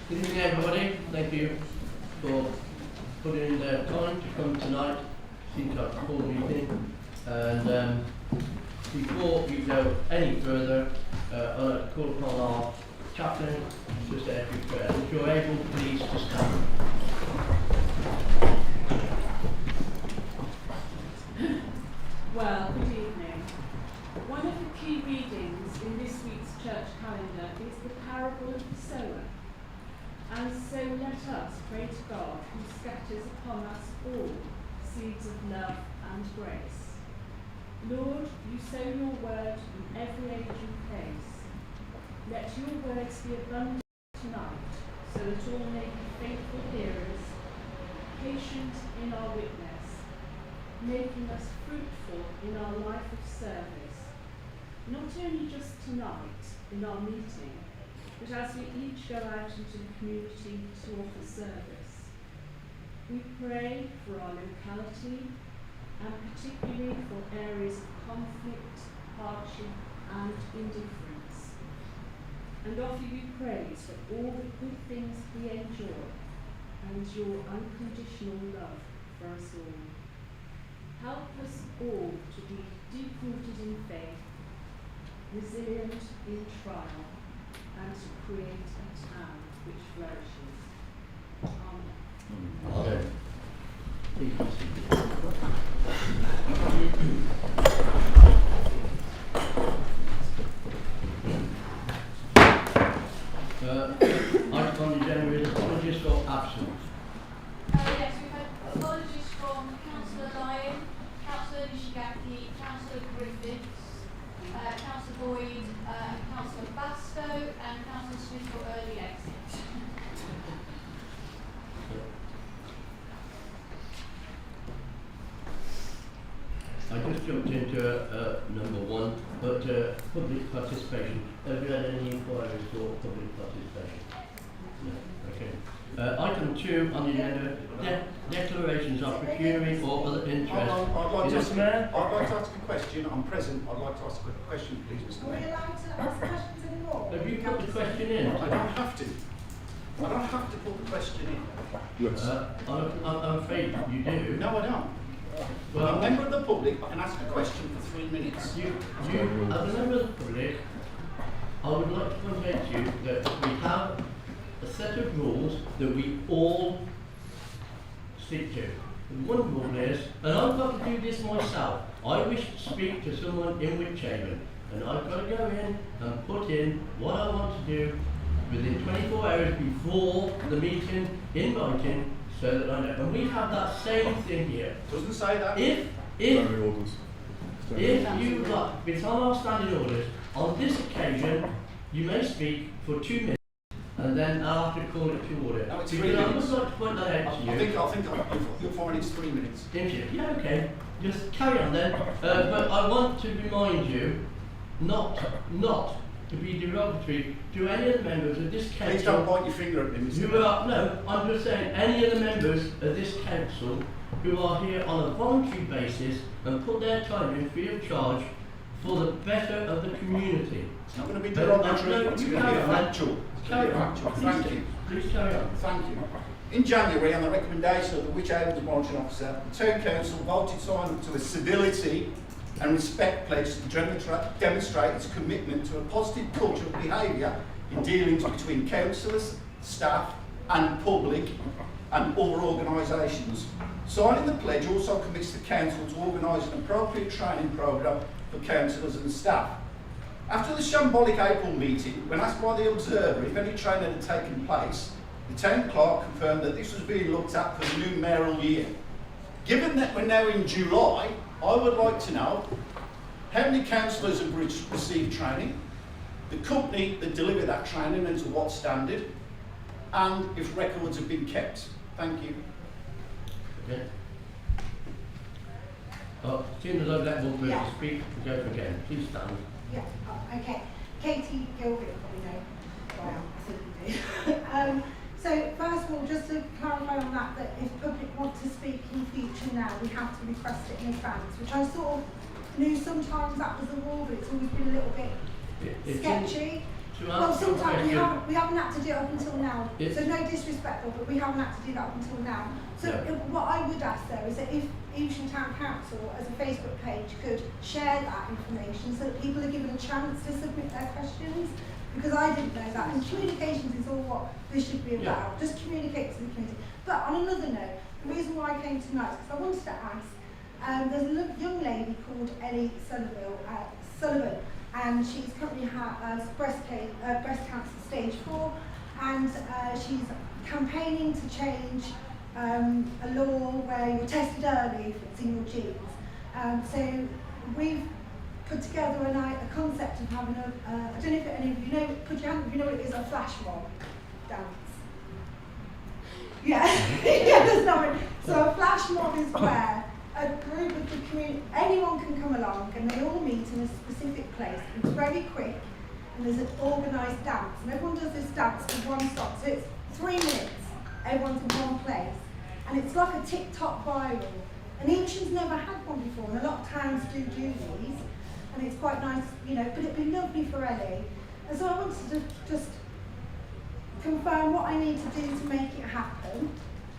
Good evening, everybody. Thank you for putting in the time to come tonight. Seems like a full meeting. And before we go any further, I'd like to call upon our chaplain to say a few prayers. If you're able, please to stand. Well, good evening. One of the key readings in this week's church calendar is the parable of the sower. And so let us pray to God, who scatters upon us all seeds of love and grace. Lord, you sow your word in every age and place. Let your words be abundant tonight, so that all may be faithful hearers, patient in our witness, making us fruitful in our life of service, not only just tonight in our meeting, but as we each go out into the community to offer service. We pray for our locality and particularly for areas of conflict, hardship and indifference, and offer you praise for all the good things we enjoy and your unconditional love for us all. Help us all to be deep-rooted in faith, resilient in trial, and to create a town which flourishes. Amen. Amen. Please be seated. Item on the agenda is apologies for absence. Yes, we've had apologies from Councillor Lyon, Councillor Nishigaki, Councillor Griffiths, Councillor Boyd, Councillor Bastow, and Councillor Smith for early exit. I just jumped into number one, but public participation. Have you had any inquiries for public participation? No. Okay. Item 2 on the agenda, declarations of pecuniary or other interest. I'd like to ask, Mr. Mayor? I'd like to ask a question. I'm present. I'd like to ask a question, please, Mr. Are we Mayor. allowed to ask questions anymore? Have you put the question in? I don't have to. I don't have to put the question in. I'm afraid you do. No, I don't. Well, I'm a member of the public. I can ask a question for 3 minutes. You, as a member of the public, I would like to point out to you that we have a set of rules that we all stick to. The one rule is, and I've got to do this myself, I wish to speak to someone in Whitchaven, and I've got to go in and put in what I want to do within 24 hours before the meeting in writing, so that I know. And we have that same thing here. Doesn't say that. If you like, it's on our standing orders, on this occasion, you may speak for 2 minutes, and then I'll have to call it to order. No, it's Because 3 I minutes. would like to point that out to you. I think you'll find it's 3 minutes. Didn't you? Yeah, okay. Just carry on then. But I want to remind you not to be derogatory to any of the members of this council. Please don't point your finger at me, Mr. Who Mayor. are, no, I'm just saying any of the members of this council who are here on a voluntary basis and put their time in free of charge for the better of the community. It's not going to be But, derogatory. no, It's you going to be carry on. factual. It's going to be factual. Thank you. Please carry on. Thank you. In January, on the recommendation of the Whithaven Monitoring Officer, the Town Council voted to sign up to a civility and respect pledge to demonstrate its commitment to a positive culture of behaviour in dealings between councillors, staff and public and other organisations. Signing the pledge also commits the council to organise an appropriate training programme for councillors and staff. After the shambolic April meeting, when asked by the Observer if any training had taken place, the Town Clerk confirmed that this was being looked at for the new mayoral year. Given that we're now in July, I would like to know how many councillors have received training, the company that delivered that training and to what standard, and if records have been kept. Thank you. Okay. As soon as I've let one person Yeah. speak, we go again. Please stand. Yeah, okay. Katie Gilbert, probably know. Wow, I think you do. So first of all, just to clarify on that if public want to speak in future now, we have to request it in advance, which I sort of knew sometimes that was the rule, but it's always been a little bit It's sketchy. Well, answer your sometimes question, we haven't had to do it up until now. Yes. So no disrespectful, but we haven't had to do that up until now. So Yeah. what I would ask though is that if Evesham Town Council as a Facebook page could share that information so that people are given a chance to submit their questions, because I didn't know that. And communications is all what this should be about. Just communicate to the community. But on another note, the reason why I came tonight is because I wanted to ask, there's a young lady called Ellie Sullivan, and she's currently has breast cancer stage 4, and she's campaigning to change a law where you're tested early if it's in your genes. So we've put together a concept of having I don't know if any of you know, put your hand if you know what it is, a flash mob dance. Yeah, yeah, there's no. So a flash mob is where a group of the community, anyone can come along and they all meet in a specific place. It's very quick and there's an organised dance. And everyone does this dance with one song. So it's 3 minutes, everyone's in one place. And it's like a TikTok viral. And Evesham's never had one before, and a lot of towns do these. And it's quite nice, you know, but it'd be lovely for Ellie. And so I wanted to just confirm what I need to do to make it happen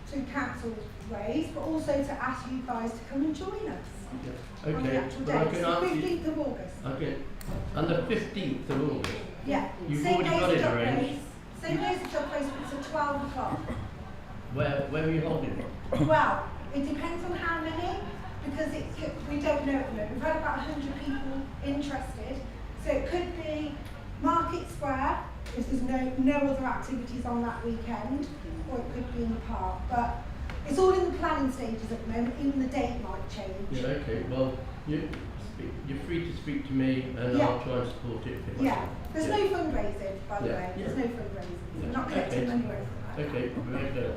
through council ways, but also to ask you guys to come and join us. Yeah. On the Okay, actual but I day. can It's ask the you, 15th of August. okay, on the 15th of August, Yeah. You've Same already day got as it job arranged. race. Same day as the job race, but it's at 12 o'clock. where are you holding it? Well, it depends on how many, because we don't know at the moment. We've had about 100 people interested. So it could be Market Square, if there's no other activities on that weekend, or it could be in the park. But it's all in the planning stages at the moment, even the date might change. Yeah, okay, well, you're free to speak to me and Yeah. I'll try and support it. If I Yeah, can. there's Yeah. no fundraising, by the Yeah, way. There's yeah. no fundraising. Yeah. We're not collecting Okay. money or anything like that. Okay, very good.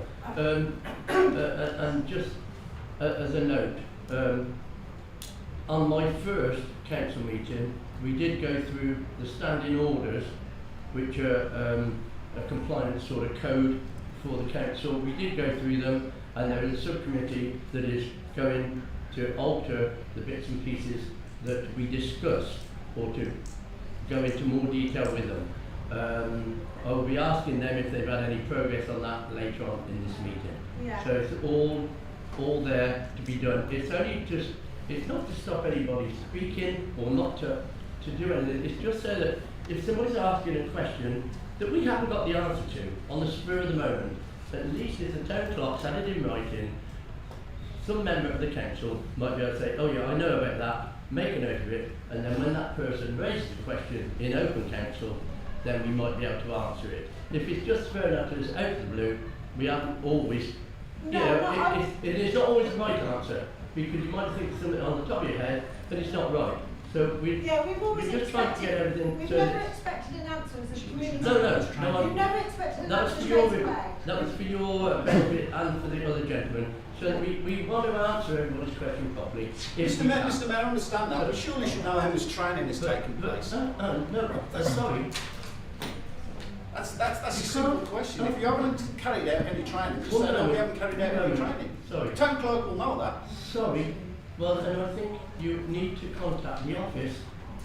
And just as a note, on my first council meeting, we did go through the standing orders, which are a compliance sort of code for the council. We did go through them, and there is a subcommittee that is going to alter the bits and pieces that we discussed, or to go into more detail with them. I will be asking them if they've had any progress on that later on in this meeting. Yeah. So it's all there to be done. It's only just, it's not to stop anybody speaking or not to do anything. It's just so that if somebody's asking a question that we haven't got the answer to on the spur of the moment, at least if the town clerk's had it in writing, some member of the council might be able to say, oh yeah, I know about that, make a note of it, and then when that person raises the question in open council, then we might be able to answer it. If it's just thrown at us out of the blue, we haven't always, it is not always the right answer, because you might think something on the top of your head, but it's not right. So we've always we're just trying to get everything. We've so never expected an answer as a community. No, We've never expected an that was answer for straight your away. that was for your benefit and for the other gentleman. So we want to answer everybody's question properly. Mr. Mayor, I understand that, but surely you should know how much training is taking place. No, sorry. That's a simple question. If you haven't carried out any training, just say, no, we haven't carried out any training. Sorry. The town clerk will know that. Sorry. Well, and I think you need to contact the office,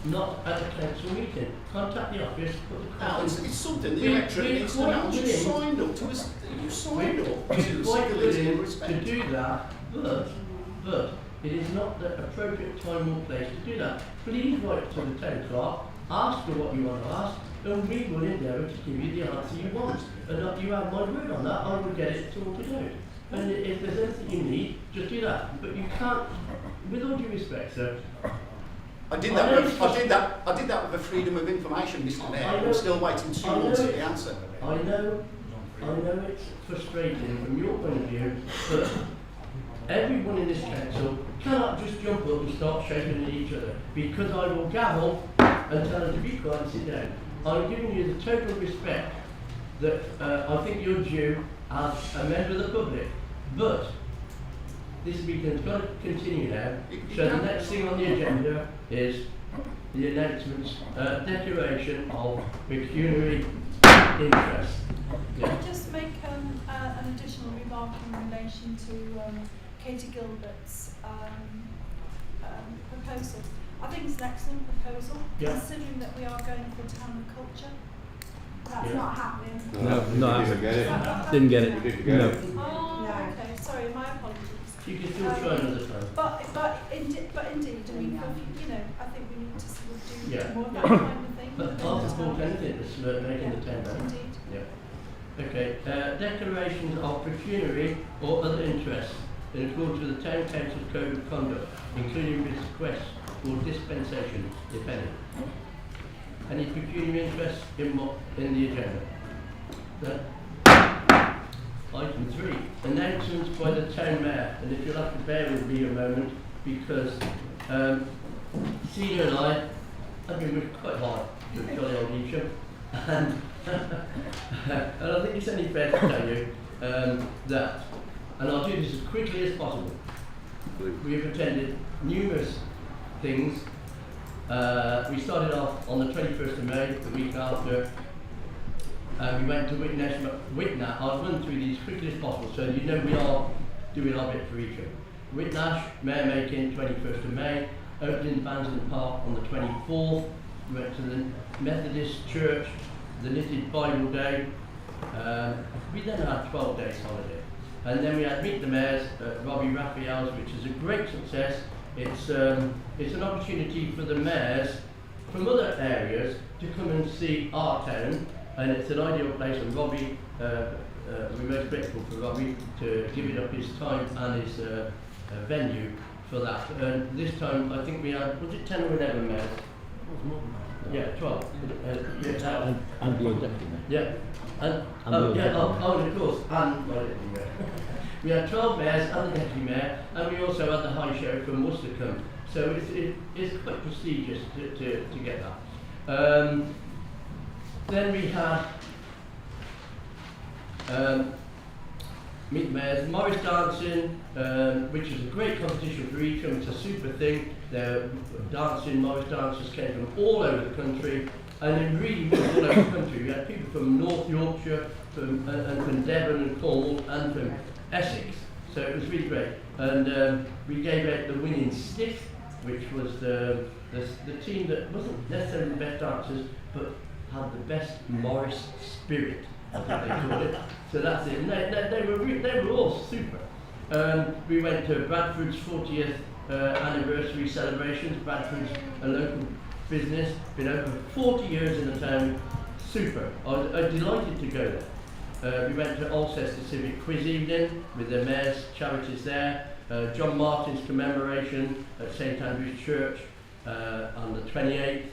not at the council meeting. Contact the office, put the No, question. it's something the electorate needs to know. You signed up to us. You signed up to We're quite civility and willing respect. to do that, but it is not the appropriate time or place to do that. Please write to the town clerk, ask her what you want to ask, and we will endeavour to give you the answer you want. And you have my word on that, I will get it sorted out. And if there's anything you need, just do that. But you can't, with all due respect, sir. I did that with the freedom of information, Mr. Mayor. I'm still waiting 2 months for the answer. I know it's frustrating from your point of view, but everyone in this council cannot just jump up and start shouting at each other, because I will gavel and tell them to be quiet and sit down. I'm giving you the total respect that I think you're due as a member of the public, but this meeting's got to continue now. So the next thing on the agenda is the announcements, declaration of pecuniary interest. Can I just make an additional remark in relation to Katie Gilbert's proposal? I think it's an excellent proposal, Yeah. considering that we are going for town and culture. That's Yeah. not happening. No, Didn't get it. didn't get it. You didn't get No. it. Oh, No. okay. Sorry, my apologies. You can still try another time. But indeed, I mean, you know, I think we need to sort of do Yeah. more of that kind of thing. But I'll support anything that's making the 10 pounds. Indeed. Yeah. Okay. Declarations of pecuniary or other interests in accordance with the Town Council's Code of Conduct, including requests for dispensation, if any. Any pecuniary interest in the agenda? Then, item 3, announcements by the Town Mayor. And if you'll have to bear with me a moment, because Celia and I have been working quite hard with jolly old Evesham, and I think it's only fair to tell you that, and I'll do this as quickly as possible. We have attended numerous things. We started off on the 21st of May, the week after. We went to Whitnash. I'll run through these quickly as possible so you know we are doing our bit for each other. Whitnash, Mayor Making, 21st of May. Opening Bansden Park on the 24th. We went to the Methodist Church, the Knitted Bible Day. We then had 12 days holiday. And then we had Meet the Mayors at Robbie Raphael's, which is a great success. It's an opportunity for the mayors from other areas to come and see our town, and it's an ideal place. And Robbie, we're most grateful for Robbie to give up his time and his venue for that. And this time, I think we had, was it 10 or 11 mayors? Yeah, 12. Yeah, And the deputy mayor. yeah. And of course, and my deputy mayor. We had 12 mayors and the deputy mayor, and we also had the high sheriff from Worcester come. So it's quite prestigious to get that. Then we had Meet the Mayors, Morris dancing, which is a great competition for each of them. It's a super thing. The dancing, Morris dancers came from all over the country, and it really was all over the country. We had people from North Yorkshire, and from Devon and Cornwall, and from Essex. So it was really great. And we gave out the winning stick, which was the team that wasn't necessarily the best dancers, but had the best Morris spirit, I think they called it. So that's it. And they were all super. We went to Bradford's 40th anniversary celebrations. Bradford's a local business, been open 40 years in the town. Super. I was delighted to go there. We went to Alcester Civic Quiz Evening with the Mayor's charities there. John Martin's commemoration at St Andrew's Church on the 28th.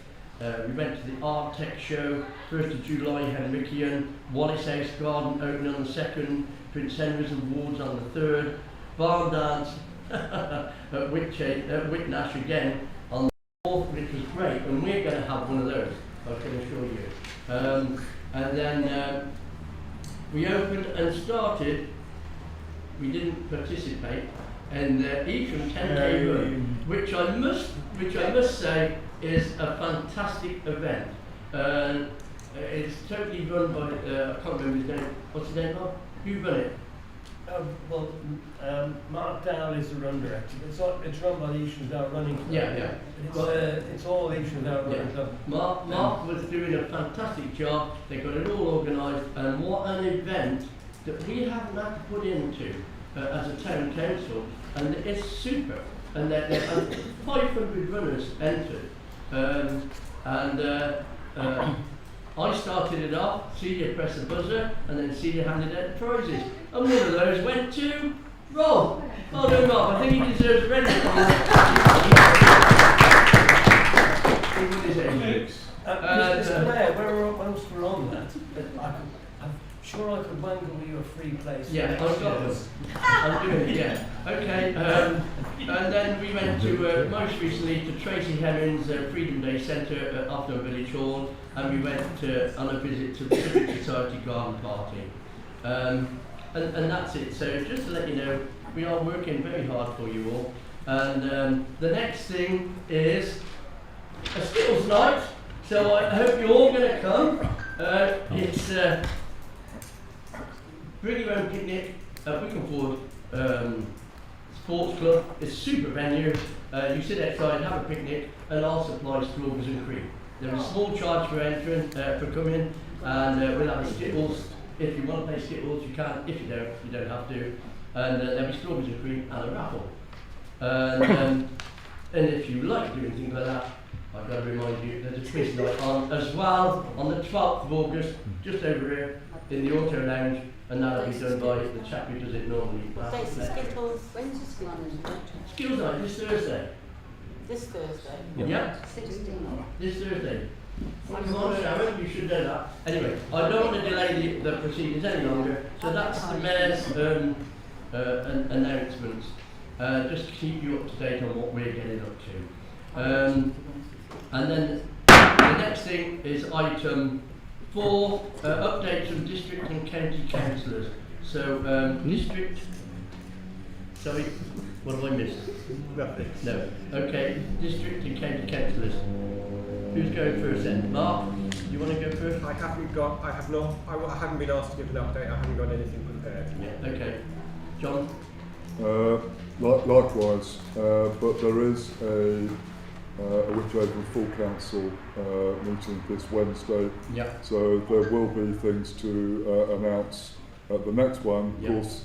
We went to the Art Tech Show, 1st of July, Henrician, Wallace House Garden opening on the 2nd, Prince Henry's Awards on the 3rd, Barn Dance at Whitnash again on the 4th, which was great, and we're going to have one of those, I can assure you. And then we opened and started, we didn't participate, in the Evesham 10K run, which I must say is a fantastic event. It's totally run by, I can't remember his name, what's his name, Bob? You run it? Mark Dow is the run director. It's run by the Evesham Dow Running Club. Yeah. It's all Evesham Dow Running Club. Mark was doing a fantastic job. They got it all organised, and what an event that we haven't had to put into as a town council, and it's super. And there are 500 runners entered, I started it off. Celia pressed the buzzer, and then Celia handed out the prizes, and one of those went to Rob. Oh no, Rob! I think he deserves a credit. Mr. Mayor, whilst we're on that, I'm sure I could wangle you a free place. Yeah, I've got them. I'm doing it, yeah. Okay, and then we went to, most recently, to Tracy Hemmings' Freedom Day Centre at Upton Village Hall, and we went on a visit to the Civic Society Garden Party. And that's it. So just to let you know, we are working very hard for you all. And the next thing is a Skittles night. So I hope you're all going to come. It's bring your own picnic at Wickham Sports Club. It's a super venue. You sit outside, have a picnic, and I'll supply strawberries and cream. There is a small charge for entering, for coming, and we'll have skittles. If you want to play skittles, you can. If you don't have to. And there'll be strawberries and cream and a raffle. And if you like doing things like that, I've got to remind you there's a quiz night on as well on the 12th of August, just over here in the Auto Lounge, and that'll be done by the chap who does it normally. Dates of Skittles. When's the Skittles? Skills night this Thursday. This Thursday. Yeah. 16. This Thursday. Come on, Sharon, you should know that. Anyway, I don't want to delay the proceedings any longer, so that's the Mayor's announcements. Just to keep you up to date on what we're getting up to. And then the next thing is item 4, updates from district and county councillors. So, district, sorry, what have I missed? Nothing. No. Okay, district and county councillors. Who's going first then? Mark, do you want to go first? I haven't been asked to give an update. I haven't got anything prepared. Yeah, okay. John? Likewise, but there is a Whithaven full council meeting this Wednesday. Yeah. So there will be things to announce at the next one. Of Yeah. course,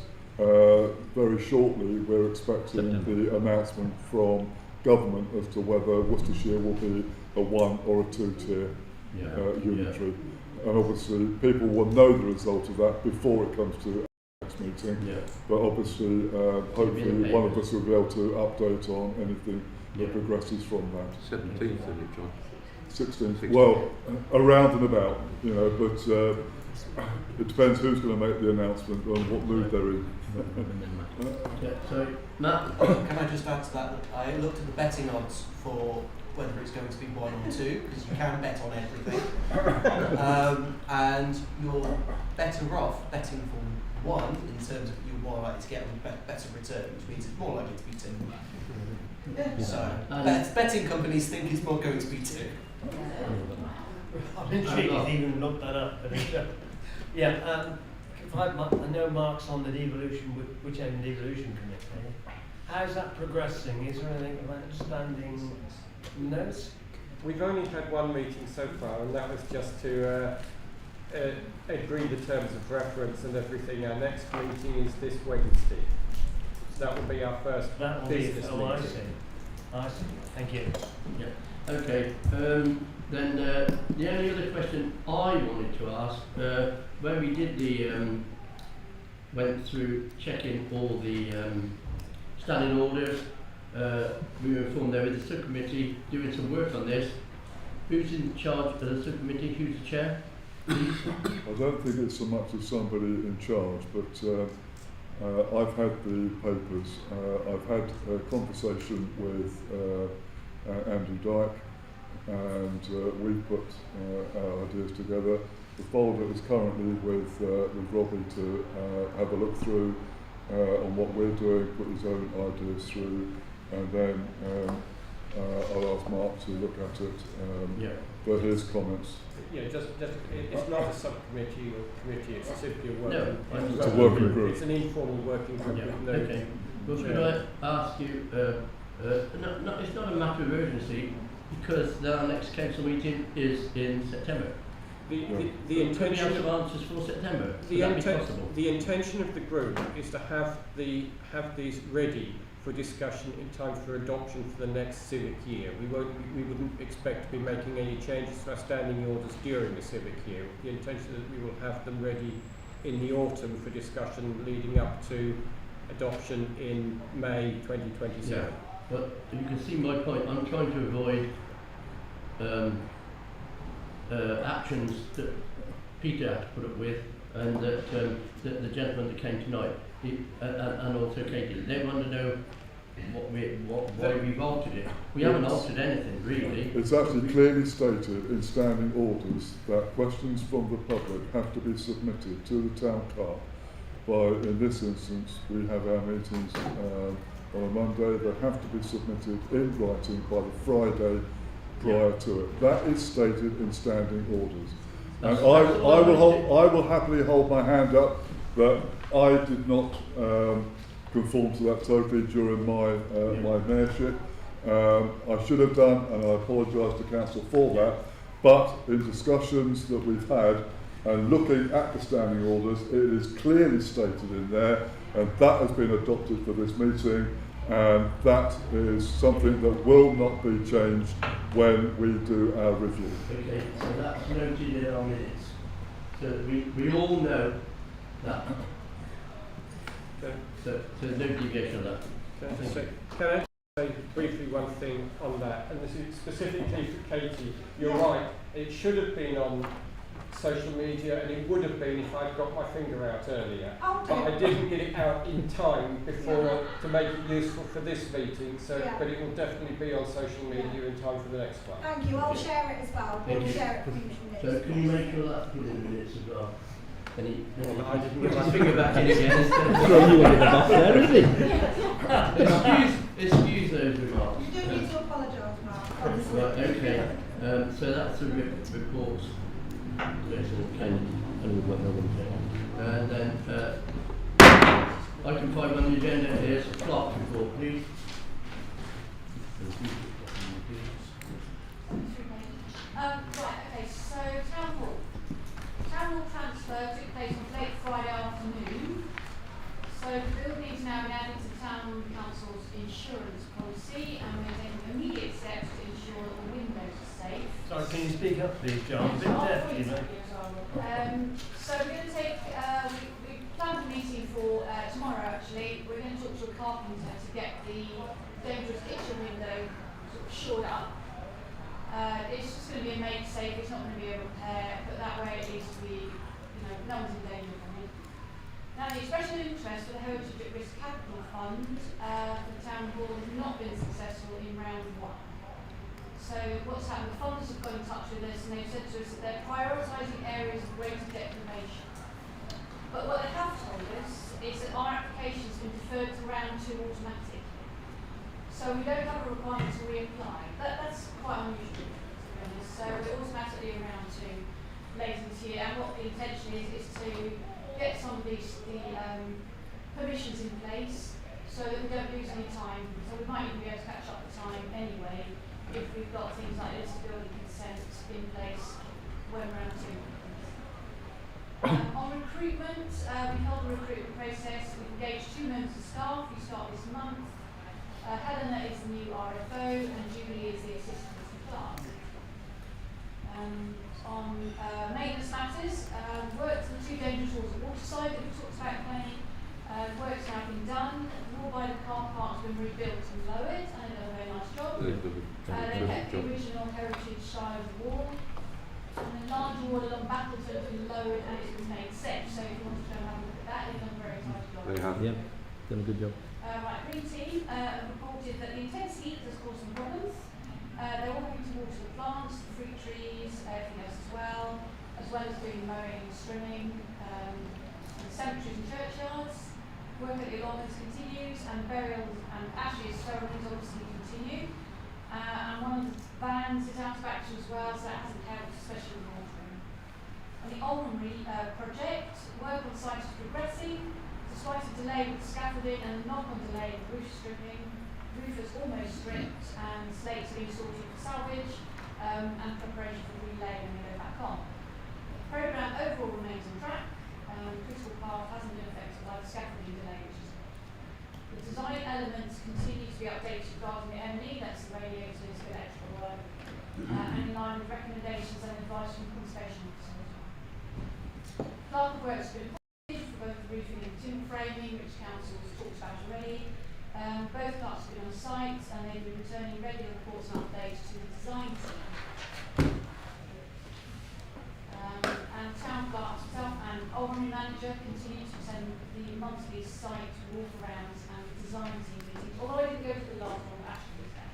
very shortly we're expecting the announcement from government as to whether Worcestershire will be a 1 or a 2-tier unitary. And obviously people will know the result of that before it comes to the next meeting. Yeah. But obviously, hopefully one of us will be able to update on anything that progresses from that. 17th, isn't it, John? 16th. Well, around and about, you know, but it depends who's going to make the announcement and what mood they're in. So, Matt? Can I just add to that? I looked at the betting odds for whether it's going to be 1 or 2, because you can bet on everything. And you're better off betting for 1 in terms of you're more likely to get a better return, which means it's more likely to be 2. So, betting companies think it's more going to be 2. I'm intrigued he's even looked that up. I know Mark's on the Whithaven Devolution Committee. How's that progressing? Is there anything of outstanding notes? We've only had one meeting so far, and that was just to agree the terms of reference and everything. Our next meeting is this Wednesday. So that will be our first business meeting. I see. Thank you. Yeah. Okay. Then the only other question I wanted to ask, when we did went through checking all the standing orders, we were informed there was a subcommittee doing some work on this. Who's in charge of the subcommittee? Who's the chair? Please? I don't think it's so much as somebody in charge, but I've had the papers. I've had a conversation with Andrew Dyke, and we've put our ideas together. The folder is currently with Robbie to have a look through on what we're doing, put his own ideas through, and then I'll ask Mark to look at it for his comments. Yeah, just it's not a subcommittee or committee, it's simply a working group. It's a working group. It's an informal working group with no... Okay. Well, could I ask you, it's not a matter of urgency, because our next council meeting is in September. The intention of answers for September. The intention of the group is to have these ready for discussion in time for adoption for the next civic year. We wouldn't expect to be making any changes to our standing orders during the civic year. The intention is that we will have them ready in the autumn for discussion leading up to adoption in May 2027. Yeah. But you can see my point. I'm trying to avoid actions that Peter had to put up with, and that the gentleman that came tonight, and also Katie, they want to know why we've altered it. We haven't altered anything, really. It's actually clearly stated in standing orders that questions from the public have to be submitted to the town clerk by, in this instance, we have our meetings on a Monday. They have to be submitted in writing by the Friday prior to it. That is stated in standing orders. And I will happily hold my hand up that I did not conform to that totally during my mayorship. I should have done, and I apologise to council for that. But in discussions that we've had, And looking at the standing orders, it is clearly stated in there, and that has been adopted for this meeting, and that is something that will not be changed when we do our review. Okay, so that's noted in our minutes. So we all know that. So no deviation on that. Can I say briefly one thing on that, and this is specifically for Katie. You're right, it should have been on social media, and it would have been if I'd got my finger out earlier. Oh, But I didn't get it out in time before to make it useful for this meeting, so but it will definitely be on social media in time for the next one. Thank you. I'll share it as well. Thank We'll you. share it for future So minutes. can you make sure that's put in the minutes as well? And he I didn't put get my his finger back in again instead of... So you wanted the boss there, is he? excuse those remarks. You don't need to apologise, Mark. Honestly. Right, okay. So that's the reports. And we've got no one to And then item 5 on the agenda is clerk's report, please. Right, okay, so Town Hall. Town Hall transfer took place on late Friday afternoon. So the building is now been added to the Town Council's insurance policy, and we're taking immediate steps to ensure that the windows are safe. Sorry, can you speak up please, John? A bit deaf, you know. So we're going to take, we planned a meeting for tomorrow actually. We're going to talk to a carpenter to get the dangerous kitchen window sort of shored up. It's just going to be a make safe, it's not going to be a repair, but that way at least we, no one's in danger from it. Now the expression of interest for the Heritage at Risk Capital Fund for the Town Hall has not been successful in round 1. So what's happened, the funders have got in touch with us and they've said to us that they're prioritising areas of greater deprivation. But what they have told us is that our application has been deferred to round 2 automatically. So we don't have a requirement to reapply. That's quite unusual, to be honest. So we're automatically in round 2 later this year, and what the intention is to get some of these permissions in place so that we don't lose any time. So we might even be able to catch up the time anyway if we've got things like this building consent in place when round 2 happens. On recruitment, we held a recruitment process. We've engaged 2 members of staff who start this month. Helena is the new RFO and Julie is the assistant clerk. On maintenance matters, work to the 2 dangerous walls at Waterside that we talked about playing. Work's now been done. The wall by the car park's been rebuilt and lowered, and they've done a very nice job. They kept the original heritage style of the wall. And the larger wall along Battleton has been lowered and it's been made safe. So if you want to go and have a look at that, they've done a very nice job. They have. Yeah, done a good job. Right, Green Team reported that the intense heat has caused some problems. They're all having to water the plants, the fruit trees, everything else as well as doing mowing and trimming, and cemeteries and churchyards. Work at the allotments continues, and burials and ashes ceremonies obviously continue. And one of the vans is out of action as well, so that hasn't helped, especially with watering. On the Almonry project, work on site is progressing. Despite a delay with scaffolding and a knock-on delay with roof stripping, roof is almost stripped and slates are being sorted for salvage and preparation for relay when they go back on. The programme overall remains on track. Critical path hasn't been affected by the scaffolding delay, which is good. The design elements continue to be updated regarding the M&E, that's the radiators, electrical work, and in line with recommendations and advice from conservation officers. Clerk of Works has been for both the roofing and timber framing, which council has talked about already. Both clerks have been on site and they've been returning regular reports and updates to the design team. And town clerk himself and Almonry manager continue to attend the monthly site walkarounds and design team meetings, although I didn't go to the last one, Ashley was there.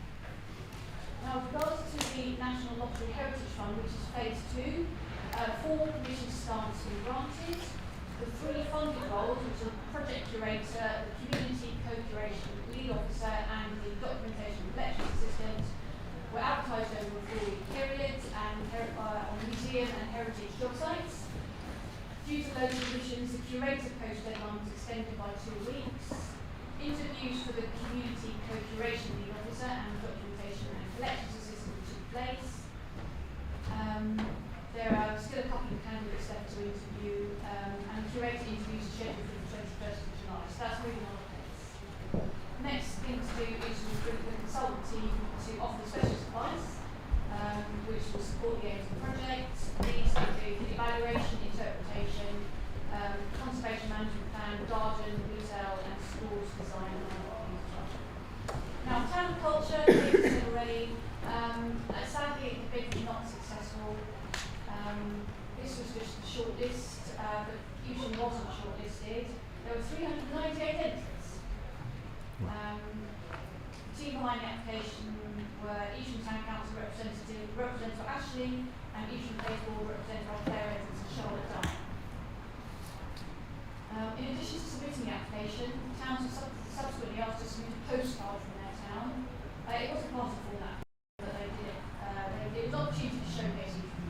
Now, with regards to the National Lottery Heritage Fund, which is phase 2, 4 permission starts have been granted. The 3 funding roles, which are project curator, the community co-curation lead officer, and the documentation collection assistant, were advertised over a 4-week period and on museum and heritage job sites. Due to local conditions, the curator post deadline was extended by 2 weeks. Interviews for the community co-curation lead officer and documentation and collections assistant took place. There are still a couple of candidates left to interview, and curated interviews are scheduled for the 21st of July, so that's moving on apace. Next thing to do is to recruit a consultant team to offer specialist advice, which will support the aims of the project. These include evaluation, interpretation, conservation management plan, garden, retail, and schools design and infrastructure. Now, town culture, is already, sadly, the bid was not successful. This was just a short list, but Evesham wasn't shortlisted. There were 398 entries. The team behind the application were Evesham Town Council Representative Ashley, and Evesham Place Board Representative Claire Evans and Charlotte Dunn. In addition to submitting the application, towns were subsequently asked to submit a postcard from their town. It wasn't part of the format, but they did it. It was an opportunity to showcase Evesham.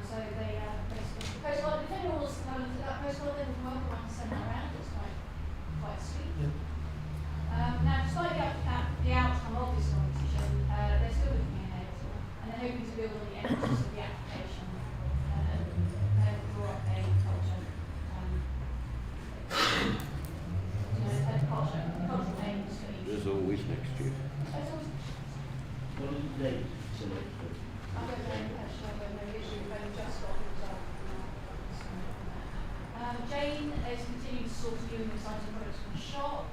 So they basically the postcard. If anyone wants to have a look at that postcard, then we're welcome. I can send that around. It's quite sweet. Yeah. Now, despite the outcome of this competition, they're still looking ahead, and they're hoping to build on the emphasis of the application and draw up a culture. Cultural aims for each. There's always next year. What is the date for next year? I don't know, actually, I don't know the issue, we've only just got the result. Jane is continuing to source new and exciting products from the shop.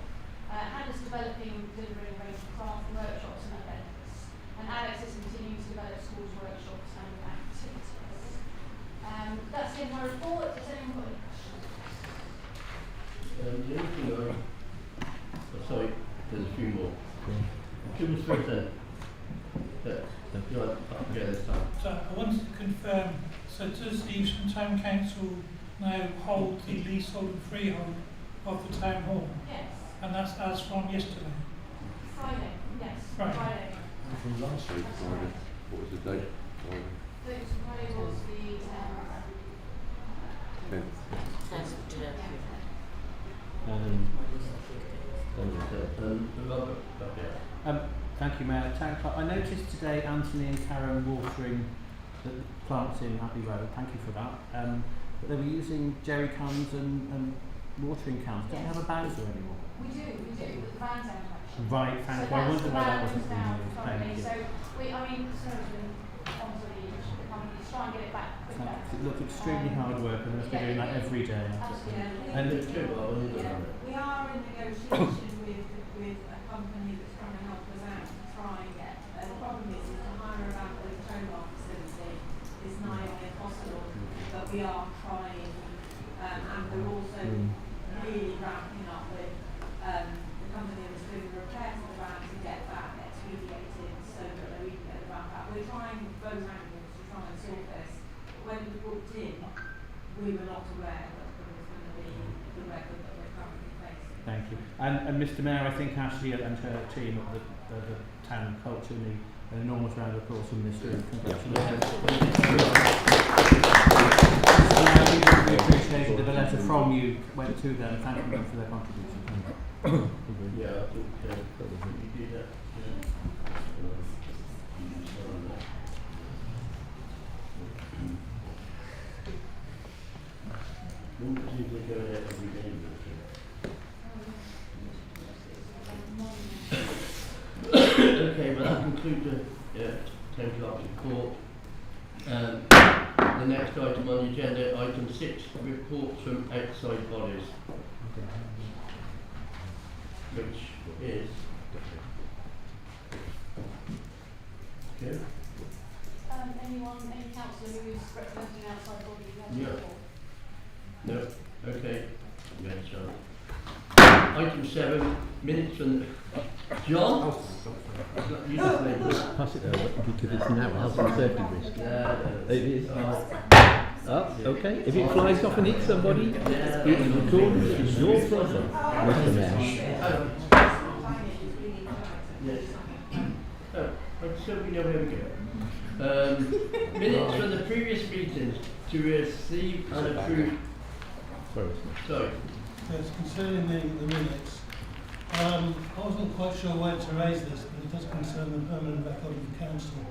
Hannah's developing, delivering a range of craft workshops and events. And Alex is continuing to develop schools, workshops and activities. That's in my report. Does anyone got any questions? The only thing sorry, there's a few more. Who was first then? You know, up here this time. So I wanted to confirm, so does the Evesham Town Council now hold the leasehold and freehold of the town hall? Yes. And that's as from yesterday? Friday, yes. Right. Friday. From last week, Friday. What was the date? Friday was the 10th. Thank you, Mayor. Town Clerk, I noticed today Anthony and Karen watering the plants in Abbey Road. Thank you for that. But they were using jerry cans and watering cans. Don't they have a Bowser anymore? We do, but the van's out actually. Right, thank you. I wondered why that wasn't being used. Thank you. So, Snow's been obviously the company to try and get it back quicker. It looked extremely hard work and they must be doing that every day. Absolutely. And We are in negotiation with a company that's trying to help us out to try and get. The problem is to hire a van for the Tomar facility is nigh on impossible, but we are trying, and we're also really ramping up with the company that's doing the repairs of the van to get that expedited so that we can get the van back. We're trying both angles to try and sort this. When we booked in, we were not aware that there was going to be the record that we're currently facing. thank you. And Mr. Mayor, I think Ashley and her team at the town culture need an enormous round of applause from this room. Congratulations. We appreciated that a letter from you went to them, thanking them for their contribution. Yeah, I think you did that. Wouldn't particularly go ahead every day okay, well that concludes the 10 o'clock report. The next item on the agenda, item 6, reports from outside bodies, which is okay. Any councillor who is representing outside body? Yeah. No. Okay. Yeah, so. Item 7, minutes from John. You just made this. Pass it over because it's now a health and safety risk. It is. Okay. If it flies off and hits somebody, it's recorded. It's your problem, Mr. Mayor. Yes. So we know where we go. Minutes from the previous meetings to receive and approve. Sorry. Yes, concerning the minutes, I wasn't quite sure where to raise this, but it does concern the permanent record of the council.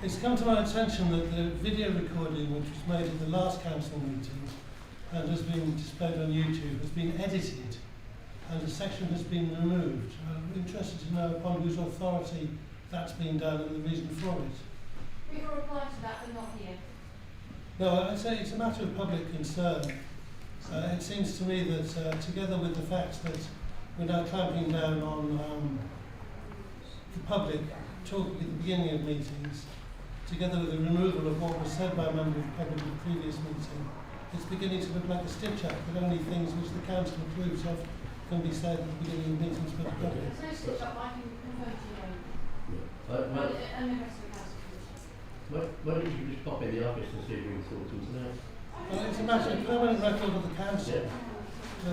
It's come to my attention that the video recording which was made at the last council meeting and has been displayed on YouTube has been edited and a section has been removed. I'm interested to know upon whose authority that's been done and the reason for it. We can reply to that, but not here. No, I'd say it's a matter of public concern. It seems to me that together with the fact that we're now clamping down on the public talking at the beginning of meetings, together with the removal of what was said by a member of the public in the previous meeting, it's beginning to look like a stitch-up that only things which the council approves of can be said at the beginning of meetings for the public. There's no stitch-up, I can confirm to you. And the rest of the council. Why don't you just pop in the office and see if we can sort things out? Well, it's a matter of permanent record of the council,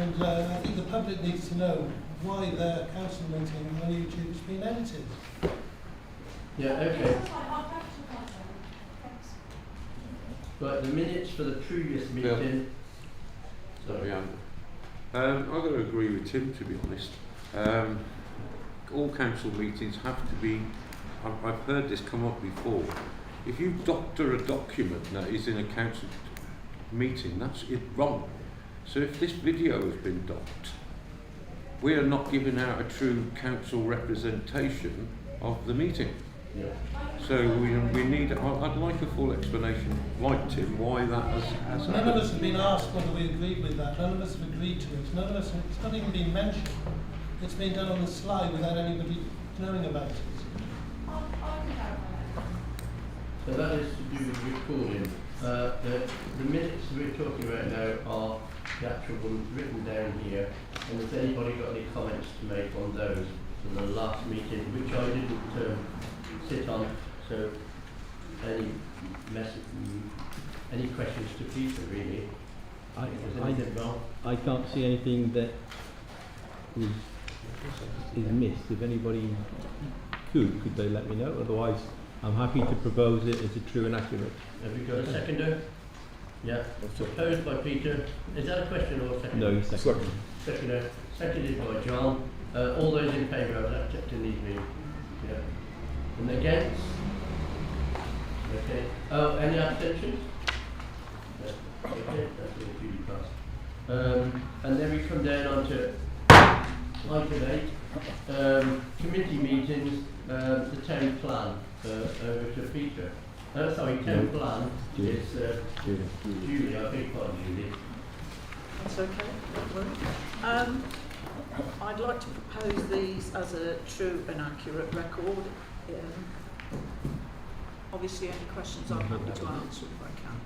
and I think the public needs to know why their council meeting on YouTube has been edited. Yeah, okay. Right, the minutes for the previous meeting. Sorry. I've got to agree with Tim, to be honest. All council meetings have to be, I've heard this come up before, if you doctor a document that is in a council meeting, that's it wrong. So if this video has been docked, we are not giving out a true council representation of the meeting. Yeah. So we need, I'd like a full explanation, like Tim, why that has happened. None of us have been asked whether we agreed with that. None of us have agreed to it. None of us, it's not even been mentioned. It's been done on the sly without anybody knowing about it. So that is to do with recording. The minutes we're talking about now are the actual ones written down here. And has anybody got any comments to make on those from the last meeting, which I didn't sit on? So any questions to Peter, really? I can't see anything that is missed. If anybody could they let me know? Otherwise, I'm happy to propose it as a true and accurate. Have you got a seconder? Yeah. Proposed by Peter. Is that a question or a second? No, second. Seconder. Seconded by John. All those in favour of accepting these meetings? Yeah. And against? Okay. Oh, any abstentions? No. Okay, that's all duly passed. And then we come down onto item 8. Committee meetings, the town plan. Over to Peter. Town plan is Julie, I beg pardon, Julie. That's okay, don't worry. I'd like to propose these as a true and accurate record. Obviously, any questions I'm happy to answer if I can.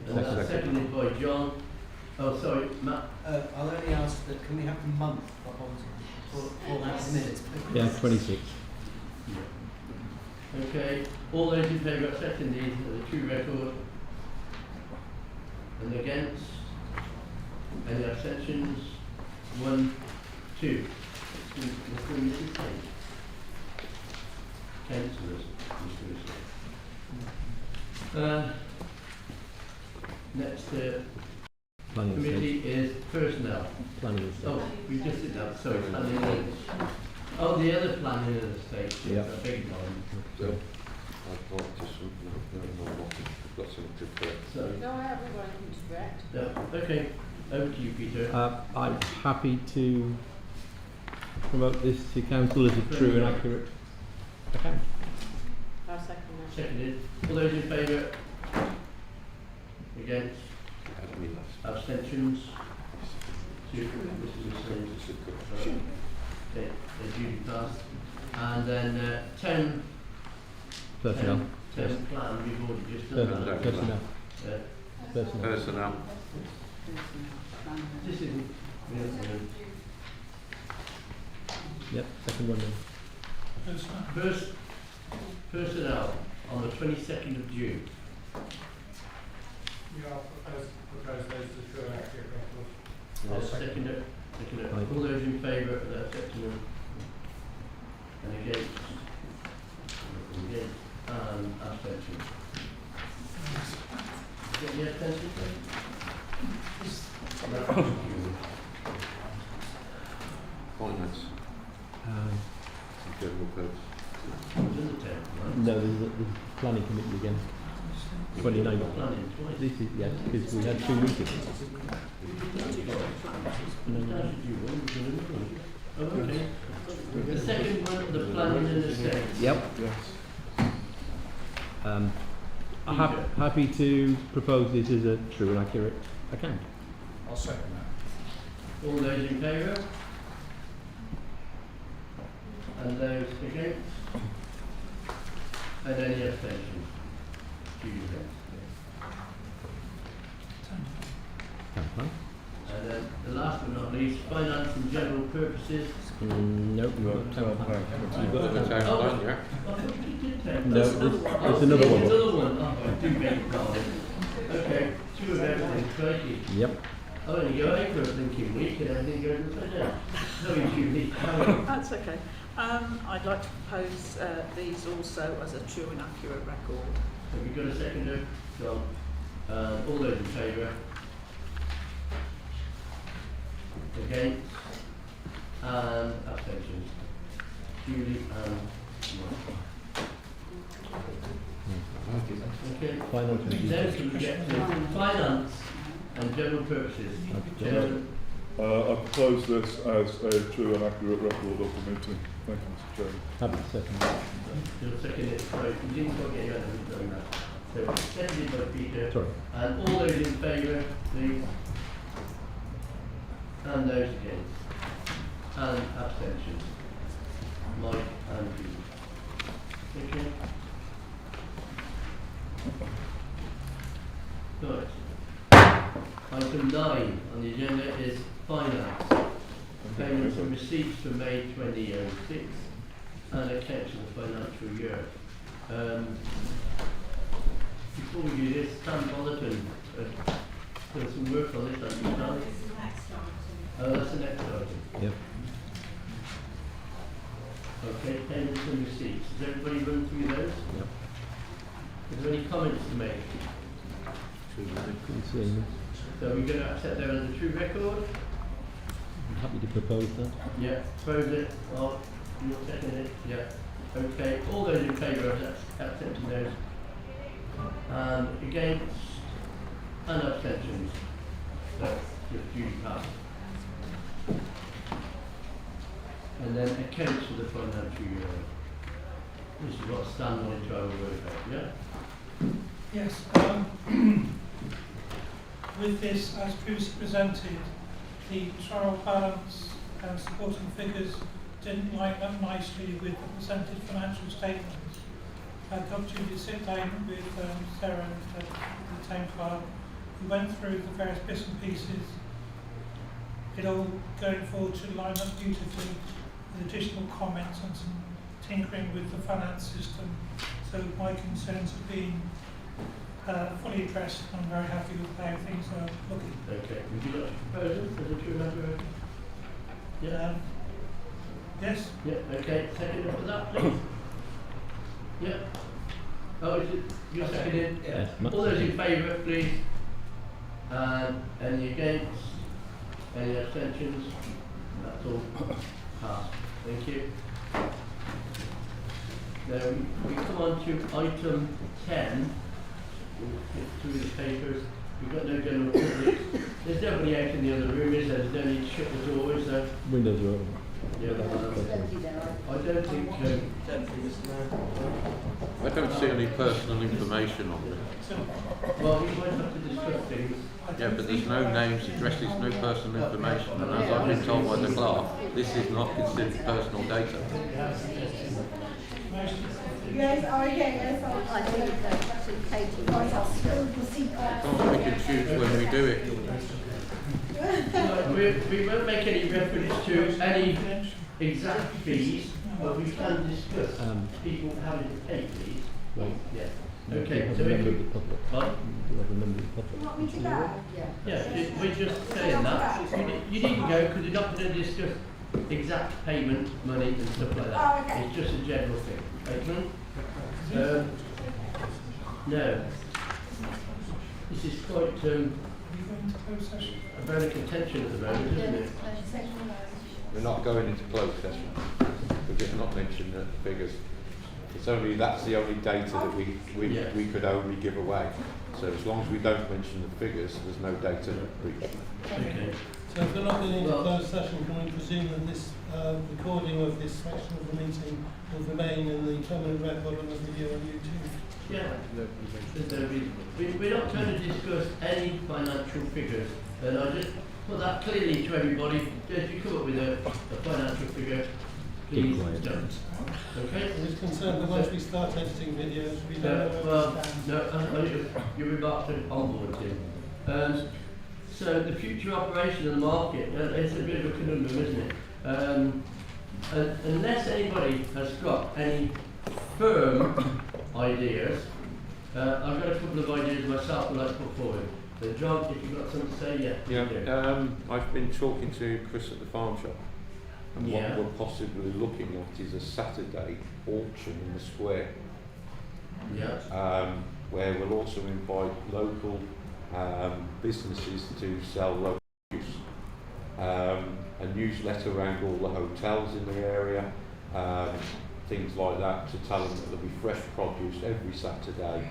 And that's seconded by John. Oh, sorry, Matt. I'll only ask that, can we have the month for that minutes, please? Yeah, 26. Okay, all those in favour of accepting these as a true record? And against? Any abstentions? 1, 2. Councillors. Next committee is personnel. Planning Oh, we just did that. Sorry, planning and oh, the other planning and estate. Yeah. I beg your pardon. So, I'd like to I've got something to correct. So, No, I haven't got anything to correct. yeah, okay. Over to you, Peter. I'm happy to promote this to council as a true and accurate account. I'll second that. Seconded. All those in favour? Against? Abstentions? This is the same. Okay, they're duly passed. And then 10 Personnel. 10 plan, we've already just done that. Personnel. Personnel. This isn't. Yep, second one then. First, personnel on the 22nd of June. You are propose those to true and accurate records. Second. All those in favour of that section? And against? And abstention. Get the abstention? Finance. General purpose. It's in the 10th, right? No, there's a planning committee again. 29. Planning twice. This is, yes, because we had 2 meetings. Oh, okay. The second one, the planning and estates. Yep. Yes. I'm happy to propose this as a true and accurate account. I'll second that. All those in favour? And those against? And any abstentions? And then the last but not least, finance and general purposes. Nope, you've got town plan. You've got The town town plan. plan, yeah. I thought you did take No, that. there's another one. Another one. Oh, I do beg your pardon. Okay, 2 of everything, crikey. Yep. I only go out for a blinking week and everything goes upside down. No, you need to. That's okay. I'd like to propose these also as a true and accurate record. Have you got a seconder? John. All those in favour? Against? And abstentions? Julie and Mark. Okay. Finance and Then can we get to finance and general purposes? Chairman. I propose this as a true and accurate record of the meeting. Thank you, Mr. Chairman. Happy to second. You'll second it, sorry, you didn't quite get your hand on that. So, seconded by Peter. Sorry. And all those in favour, please. And those against. And abstentions. Mike and Julie. Okay. Right. Item 9 on the agenda is finance. Payments and receipts for May 2006 and accounts for the financial year. Before we do this, Stan Bollerton done some work on this, haven't you, Stan? Oh, that's the next item. Yep. Okay, payments and receipts. Has everybody run through those? Yep. Is there any comments to make? Couldn't see anything. So we're going to accept them as a true record? I'm happy to propose that. Yeah, propose it. Oh, you're seconding it? Yeah. Okay, all those in favour of accepting those? Against? And abstentions? That's just duly passed. And then accounts for the financial year. This is what Stan wanted to have a word about, yeah? Yes, with this, as previously presented, the trial balance and supporting figures didn't line up nicely with the presented financial statements. I had the opportunity to sit down with Sarah and the town clerk. We went through the various bits and pieces. It all going forward should line up beautifully with additional comments and some tinkering with the finance system. So my concerns have been fully addressed. I'm very happy with how things are looking. Okay, would you like to propose it as a true record? Yeah. Yes. Yeah, okay, second for that, please. Yeah. Oh, is it, you're seconding? Yes. All those in favour, please. Any against? Any abstentions? That's all passed. Thank you. Now we come on to item 10. We'll get through the papers. We've got no general public. There's nobody out in the other room, is there? There's no need to shut the door, is there? Windows are open. Yeah, I don't think. I don't see any personal information on it. Well, we might have to discuss things. Yeah, but there's no names, addresses, no personal information, and as I've been told by the clerk, this is not considered personal data. Yes, yes, I think that's Katie. Can't pick and choose when we do it. We won't make any reference to any exact fees, but we can discuss people having to pay fees. Right. Yeah. Do Okay, have so a if member you, of the public. Pardon? Do you have a member of the public? You want me to go? Yeah, we're just saying that. You needn't go because you're not going to discuss exact payment, money and stuff like that. Oh, okay. It's just a general thing. Okay? No. This is quite a very contention at the moment, isn't it? We're not going into closed session. We did not mention the figures. That's the only data that we could only give away. So as long as we don't mention the figures, there's no data breach. Okay. So if we're not going into closed session, can we presume that this recording of this section of the meeting will remain in the permanent record on the video on YouTube? Yeah. We're not going to discuss any financial figures, and I just put that clearly to everybody. If you come up with a financial figure, please don't. Okay? I'm just concerned that once we start editing videos, we don't know where we stand. No, your remarks are on board, Tim. So the future operation of the market, it's a bit of a conundrum, isn't it? Unless anybody has got any firm ideas, I've got a couple of ideas myself I'd like to put forward. John, if you've got something to say, Yeah, I've been talking to Chris at the farm shop, and Yeah. what we're possibly looking at is a Saturday auction in the square. Yeah. Where we'll also invite local businesses to sell local produce. A newsletter around all the hotels in the area, things like that, to tell them that there'll be fresh produce every Saturday,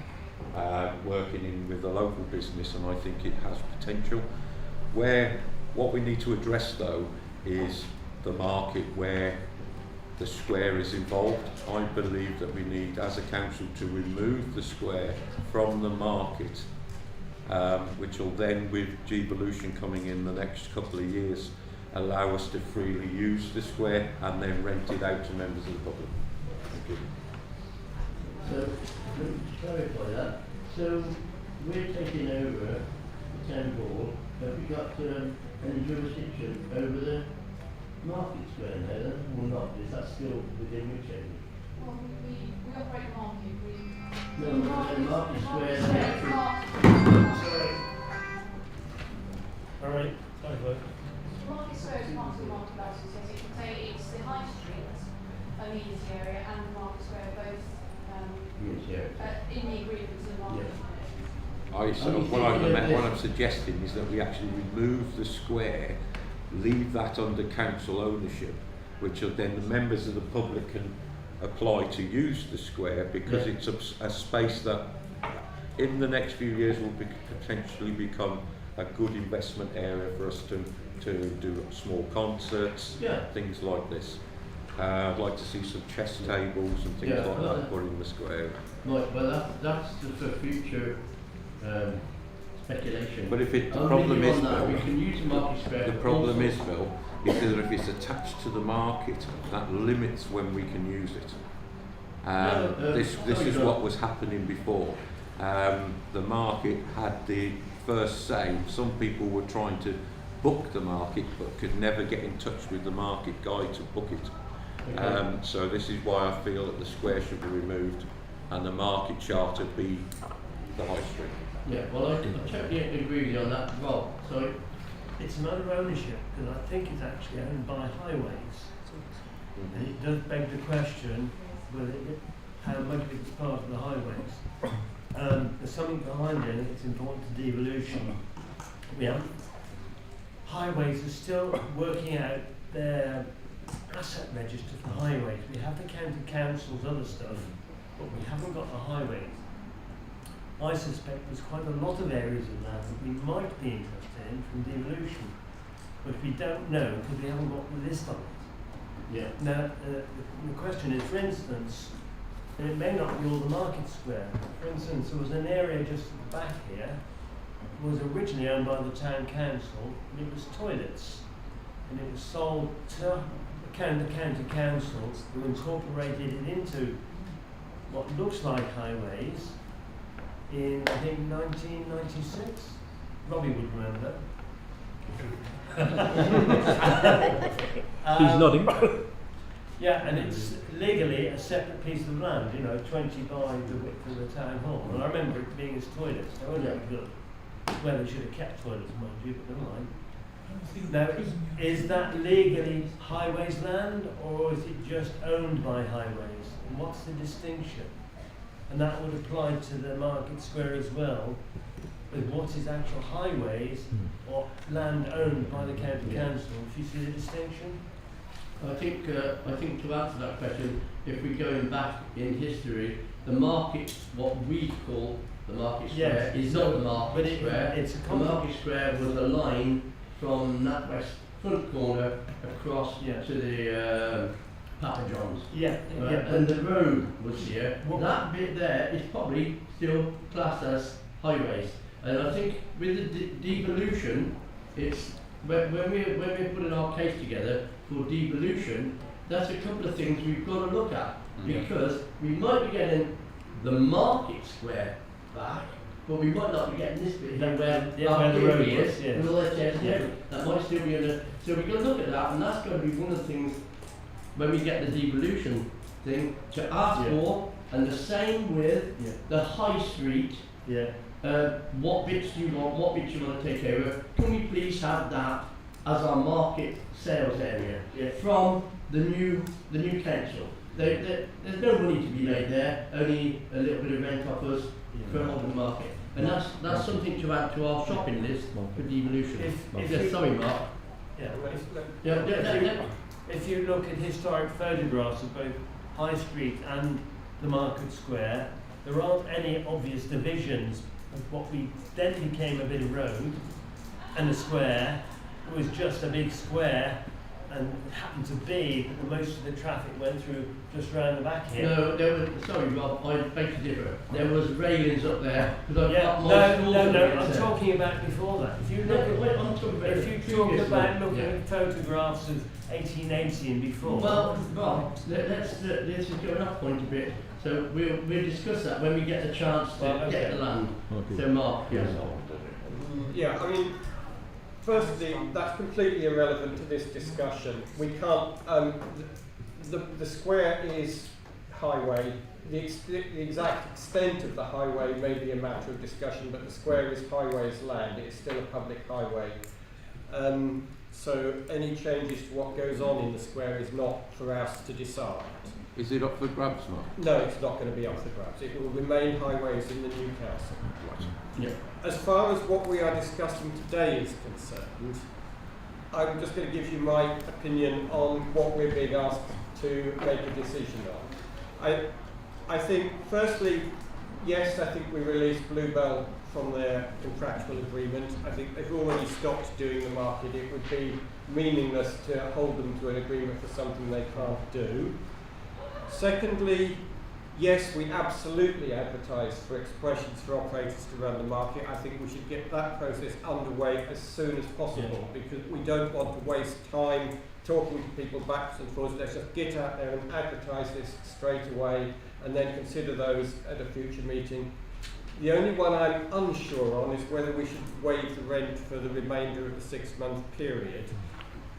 working in with the local business, and I think it has potential. What we need to address though is the market where the square is involved. I believe that we need, as a council, to remove the square from the market, which will then, with G-Evolution coming in the next couple of years, allow us to freely use the square and then rent it out to members of the public. Thank you. So, to clarify that, so we're taking over the town hall. Have we got any jurisdiction over the market square now then, or not? Is that still within which area? Well, we operate market. No, the market square. Sorry. All right. Sorry, Luke. Market square is part of the market license, so you can say it's the high street amenity area and the market square both in the agreements of the market square. What I'm suggesting is that we actually remove the square, leave that under council ownership, which will then the members of the public can apply to use the square, because it's a space that in the next few years will potentially become a good investment area for us to do small concerts, things like this. I'd like to see some chess tables and things like that put in the square. Right, well that's for future speculation. But the problem is, Bill, we can use the market square. The problem is, Bill, is that if it's attached to the market, that limits when we can use it. This is what was happening before. The market had the first say. Some people were trying to book the market but could never get in touch with the market guy to book it. So this is why I feel that the square should be removed and the market charter be the high street. Yeah, well I totally agree with you on that, Rob. So it's a matter of ownership, because I think it's actually owned by highways. And it does beg the question whether how much of it's part of the highways. There's something behind it, and it's important to devolution. Highways are still working out their asset register for highways. We have the county council's other stuff, but we haven't got the highways. I suspect there's quite a lot of areas of land that we might be interested in from devolution, but we don't know because we haven't got the list on it. Yeah. Now, the question is, for instance, and it may not be all the market square. For instance, there was an area just at the back here, was originally owned by the town council, and it was toilets, and it was sold to the county councils, who incorporated it into what looks like highways in, I think, 1996. Robbie would remember. He's nodding. Yeah, and it's legally a separate piece of land, 20 by the width of the town hall. And I remember it being as toilets. They weren't very good. Well, they should have kept toilets, mind you, but never mind. Now, is that legally highways land, or is it just owned by highways? And what's the distinction? And that would apply to the market square as well, with what is actual highways or land owned by the county council. If you see the distinction? I think to answer that question, if we're going back in history, the market, what we call the market square, is not the market square. It's a the market square was a line from that west front corner across to the Papa John's. And the road was here. That bit there is probably still classed as highways. And I think with the devolution, it's when we're putting our case together for devolution, that's a couple of things we've got to look at, because we might be getting the market square back, but we might not be getting this bit here where our the road is, is, and all that that might still be under. So we've got to look at that, and that's going to be one of the things when we get the devolution thing to ask for, and the same with the high street. What bits do you want? What bits you want to take over? Can we please have that as our market sales area from the new council? There's no money to be laid there. Only a little bit of rent off us for holding the market, and that's something to add to our shopping list for devolution. Sorry, Mark. If you look at historic photographs of both High Street and the Market Square, there aren't any obvious divisions of what then became a bit of road, and the square was just a big square, and it happened to be that most of the traffic went through just round the back here. No, there was, sorry Rob, I beg to differ. There was railings up there. I'm talking about before that. If you look at looking at photographs of 1880 and before. Well, Rob, let's just go off point a bit. So we'll discuss that when we get the chance to get the land. So Mark, Yeah, I mean, firstly, that's completely irrelevant to this discussion. We can't. The square is highway. The exact extent of the highway may be a matter of discussion, but the square is highways land. It is still a public highway. So any changes to what goes on in the square is not for us to decide. Is it up for grabs, Mark? No, it's not going to be up for grabs. It will remain highways in the new council. Yeah. As far as what we are discussing today is concerned, I'm just going to give you my opinion on what we're being asked to make a decision on. I think, firstly, yes, I think we released Bluebell from their contractual agreement. I think they've already stopped doing the market. It would be meaningless to hold them to an agreement for something they can't do. Secondly, yes, we absolutely advertise for expressions for operators to run the market. I think we should get that process underway as soon as possible, because we don't want to waste time talking to people backwards and forwards. Let's just get out there and advertise this straight away and then consider those at a future meeting. The only one I'm unsure on is whether we should waive the rent for the remainder of the 6-month period.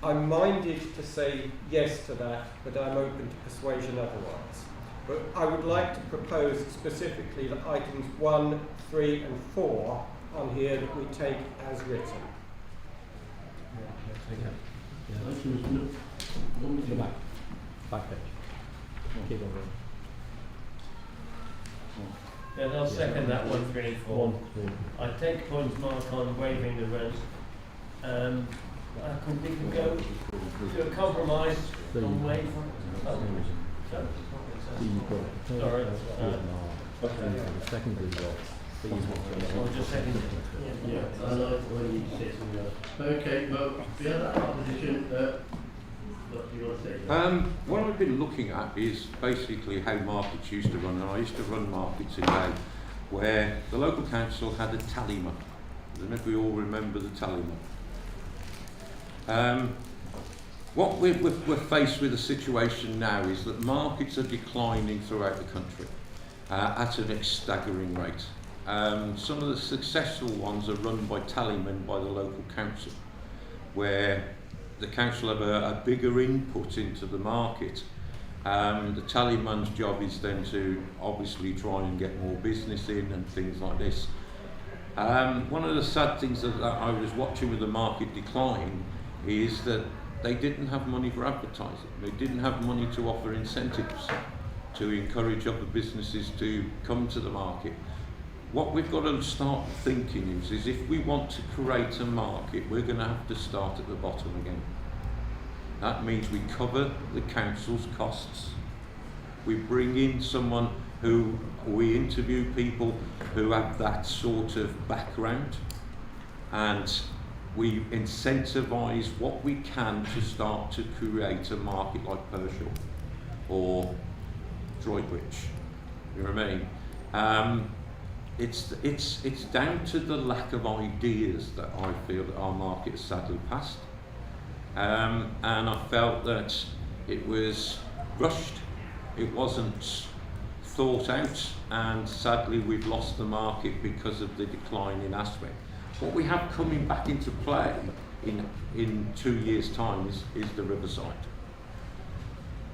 I'm minded to say yes to that, but I'm open to persuasion otherwise. But I would like to propose specifically that items 1, 3 and 4 on here that we take as written. Back page. Keep on going. Then I'll second that 1, 3 and 4. I take points Mark on waiving the rent. We can go to a compromise on waiver. Sorry. Second result. I'll just second it. Yeah, I like when you say something else. Okay, well, the other opposition, what do you want to say? What I've been looking at is basically how markets used to run, and I used to run markets in May, where the local council had a tallyman. I don't know if we all remember the tallyman. What we're faced with a situation now is that markets are declining throughout the country at a staggering rate. Some of the successful ones are run by tallymen by the local council, where the council have a bigger input into the market. The tallyman's job is then to obviously try and get more business in and things like this. One of the sad things that I was watching with the market decline is that they didn't have money for advertising. They didn't have money to offer incentives to encourage other businesses to come to the market. What we've got to start thinking is if we want to create a market, we're going to have to start at the bottom again. That means we cover the council's costs. We bring in someone who, we interview people who have that sort of background, and we incentivise what we can to start to create a market like Pershore or Droitwich. You know what I mean? It's down to the lack of ideas that I feel that our market has sadly passed. And I felt that it was rushed, it wasn't thought out, and sadly we've lost the market because of the decline in aspect. What we have coming back into play in 2 years' time is the Riverside,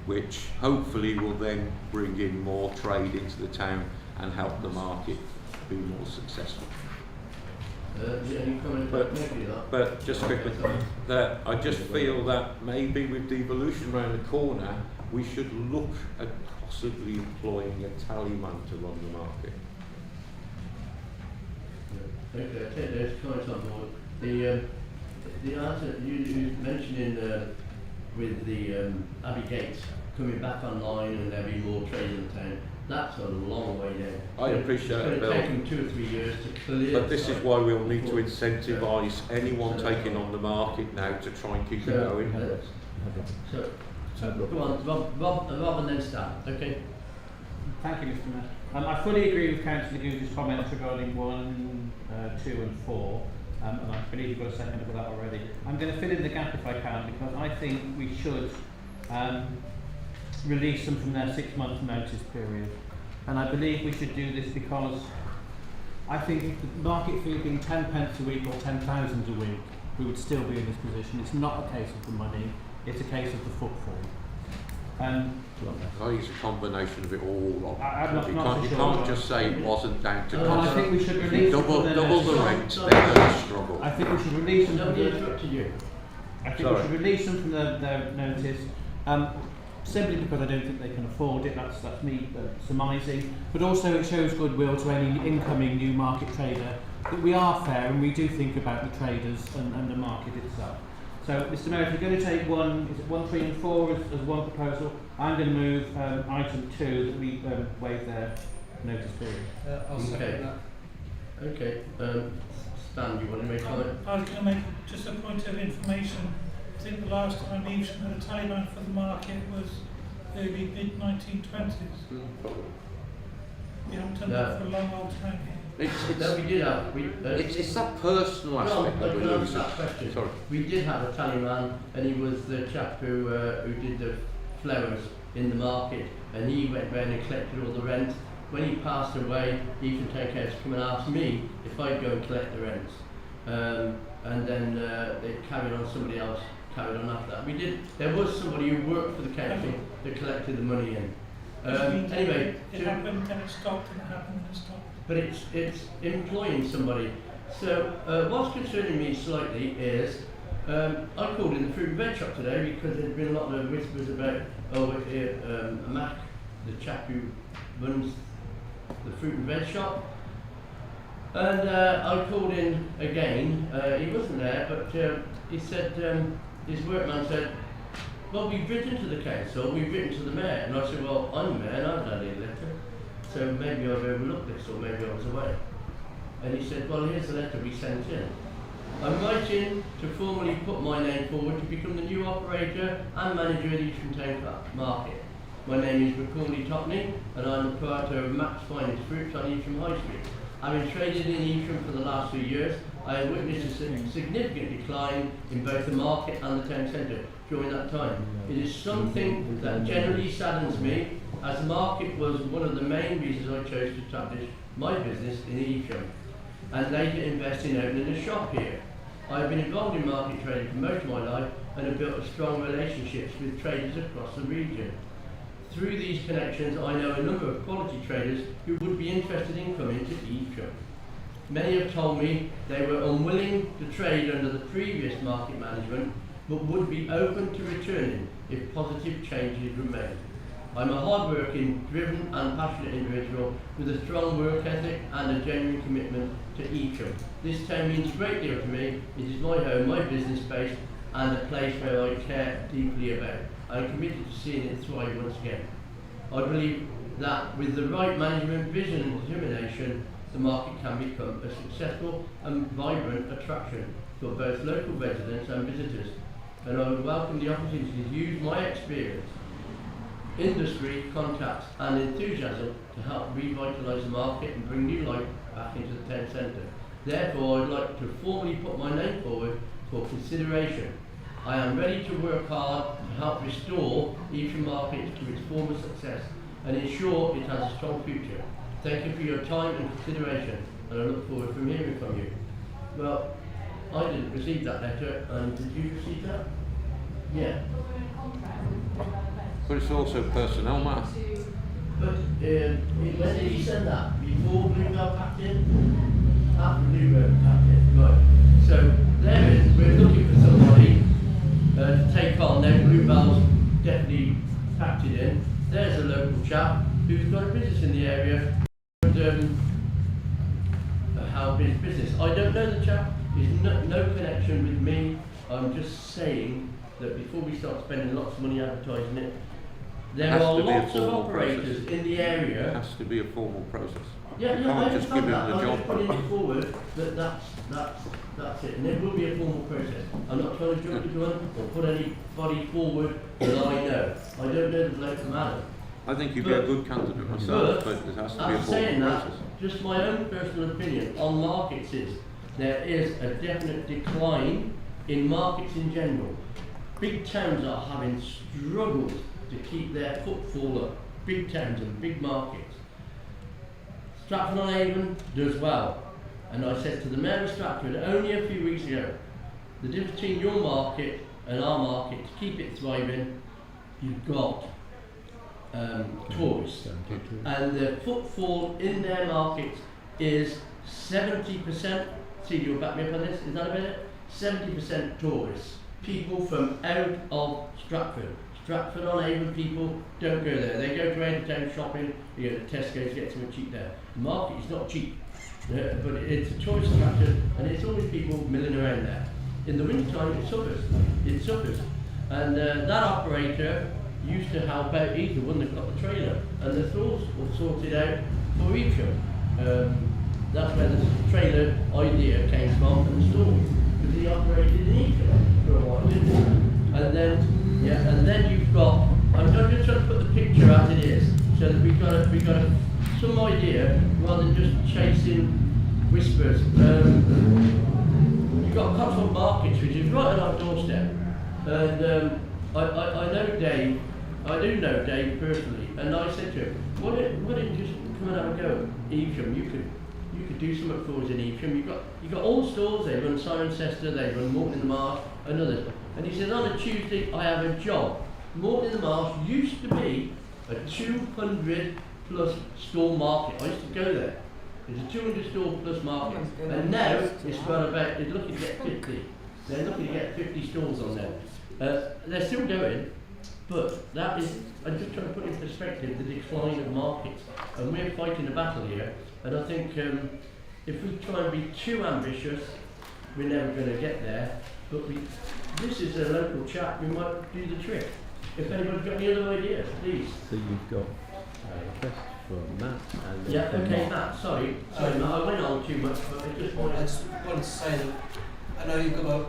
which hopefully will then bring in more trade into the town and help the market be more successful. Any comment about that? But just quickly, that I just feel that maybe with devolution around the corner, we should look at possibly employing a tallyman to run the market. Okay, I take those comments on board. The answer you mentioned with the Abbey Gates coming back online and there being more trade in the town, that's a long way down. I appreciate it, It's Bill. going to take them 2 or 3 years to clear. But this is why we'll need to incentivise anyone taking on the market now to try and keep it going. So go on, Rob and then Stan. Okay. Thank you, Mr. Mayor. I fully agree with Councillor Goose's comments regarding 1, 2 and 4, and I believe you've got a second for that already. I'm going to fill in the gap if I can, because I think we should release them from their 6-month notice period. And I believe we should do this because I think the market fee being 10 pence a week or 10,000 a week, we would still be in this position. It's not a case of the money, it's a case of the footfall. I think it's a combination of it all. You sure. can't just say it wasn't down to And I think we should release double them the rent, they're going to struggle. I think we should release them. Nobody interrupted you. I think we should release them from their notice, simply because I don't think they can afford it. That's me surmising. But also it shows goodwill to any incoming new market trader that we are fair and we do think about the traders and the market itself. So, Mr. Mayor, if you're going to take 1, 3 and 4 as one proposal, I'm going to move item 2 that we waive their notice period. I'll second that. Okay. Stan, do you want to make a comment? I was going to make just a point of information. I think the last time Evesham had a tallyman for the market was early mid-1920s. We haven't done that for a long old time here. No, we did have. It's that personal aspect that we're losing. Sorry. We did have a tallyman, and he was the chap who did the flowers in the market, and he went round and collected all the rent. When he passed away, he could take out to come and ask me if I'd go and collect the rents, and then they carried on. Somebody else carried on after that. We did. There was somebody who worked for the council that collected the money in. Anyway, it happened, then it stopped, and it happened, and it stopped. But it's employing somebody. So what's concerning me slightly is I called in the fruit and veg shop today because there's been a lot of whispers about Mac, the chap who runs the fruit and veg shop. And I called in again. He wasn't there, but he said his workman said, "Well, we've written to the council, we've written to the mayor." And I said, "Well, I'm the mayor and I've had a letter. So maybe I've overlooked this, or maybe I was away." And he said, "Well, here's the letter we sent in. I'm writing to formally put my name forward to become the new operator and manager of the Evesham Town Market. My name is Macaulay Topney, and I'm the proprietor of Max Finest Fruits on Evesham High Street. Having traded in Evesham for the last 2 years, I have witnessed a significant decline in both the market and the town centre during that time. It is something that generally saddens me, as the market was one of the main reasons I chose to establish my business in Evesham and later invest in opening a shop here. I have been involved in market trading for most of my life and have built strong relationships with traders across the region. Through these connections, I know a number of quality traders who would be interested in coming to Evesham. Many have told me they were unwilling to trade under the previous market management, but would be open to returning if positive changes were made. I'm a hard-working, driven and passionate individual with a strong work ethic and a genuine commitment to Evesham. This town means a great deal to me. It is my home, my business space, and a place where I care deeply about. I'm committed to seeing it thrive once again. I believe that with the right management, vision and determination, the market can become a successful and vibrant attraction for both local residents and visitors. And I would welcome the opportunity to use my experience, industry, contacts and enthusiasm to help revitalise the market and bring new life back into the town centre. Therefore, I would like to formally put my name forward for consideration. I am ready to work hard to help restore Evesham Market to its former success and ensure it has a strong future. Thank you for your time and consideration, and I look forward to hearing from you. Well, I didn't receive that letter, and did you receive that? Yeah. But it's also personnel matter. But when did he send that? Before Bluebell packed in? After Bluebell packed in, right. So there it is, we're looking for somebody to take on. Now Bluebell's definitely packed it in. There's a local chap who's got a business in the area and help his business. I don't know the chap, he's no connection with me. I'm just saying that before we start spending lots of money advertising it, there are lots of operators in the area. It has to be a formal process. Yeah, you no, I can't just give him understand that. the I'm job. just putting it forward that that's it, and there will be a formal process. I'm not trying to jump the gun or put anybody forward that I know. I don't know the local matter. I think you'd be a good candidate myself, but it has to be a formal process. Just my own personal opinion on markets is there is a definite decline in markets in general. Big towns are having struggled to keep their footfall up. Big towns and big markets. Stratford-on-Avon does well. And I said to the Mayor of Stratford only a few weeks ago, the difference between your market and our market, to keep it thriving, you've got tourists. And the footfall in their markets is 70%. See, you'll back me up on this, is that about it? 70% tourists. People from out of Stratford. Stratford-on-Avon people don't go there. They go to out-of-town shopping, you go to Tesco's, get something cheap there. The market is not cheap, but it's a tourist attraction and it's always people milling around there. In the winter time it suffers. It suffers. And that operator used to help out, he's the one that got the trailer. And the stores were sorted out for Evesham. That's where the trailer idea came from and the store. Because he operated in Evesham for a while, didn't he? And then you've got, I'm just trying to put the picture as it is, so that we've got some idea rather than just chasing whispers. You've got Cotswold Markets, which is right on our doorstep. And I know Dave, I do know Dave personally, and I said to him, why don't you just come and have a go at Evesham? You could do something for us in Evesham. You've got all the stores, they run Cirencester, they run Morton in the Marsh, and others. And he said, on a Tuesday I have a job. Morton in the Marsh used to be a 200 plus store market. I used to go there. It's a 200 store plus market. And now it's got about, it's looking to get 50. They're looking to get 50 stores on there. They're still going, but that is, I'm just trying to put in perspective the decline of markets. And we're fighting a battle here. And I think if we try and be too ambitious, we're never going to get there. But this is a local chat, we might do the trick. If anybody's got any other ideas, please. So you've got a request for Matt and yeah, okay, Matt, sorry Matt, I went on too much, but I just wanted to say that I know you've got both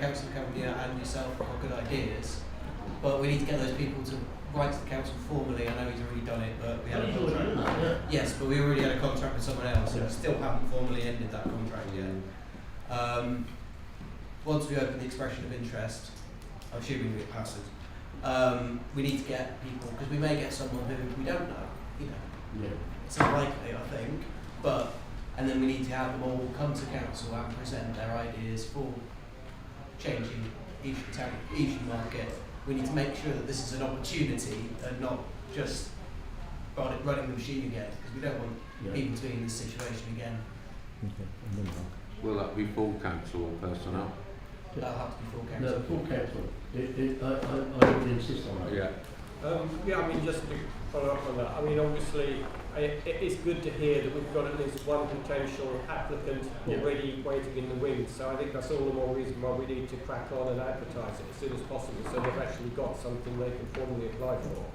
Councillor Campbell and yourself have got good ideas, but we need to get those people to write to the council formally. I know he's already done it, but we had a contract. Yes, but we already had a contract with someone else, and we still haven't formally ended that contract yet. Once we open the expression of interest, I'm assuming it passes, we need to get people, because we may get someone who we don't know, It's unlikely, I think, and then we need to have them all come to council and present their ideas for changing Evesham market. We need to make sure that this is an opportunity and not just running the machine again, because we don't want people to be in this situation again. Okay. Will that be full council or personnel? That'll have to be full council. No, full council. I would insist on that. Yeah, I mean, just to follow up on that, I mean, obviously, it's good to hear that we've got at least one potential applicant already waiting in the wings. So I think that's all the more reason why we need to crack on and advertise it as soon as possible, so they've actually got something they can formally apply for.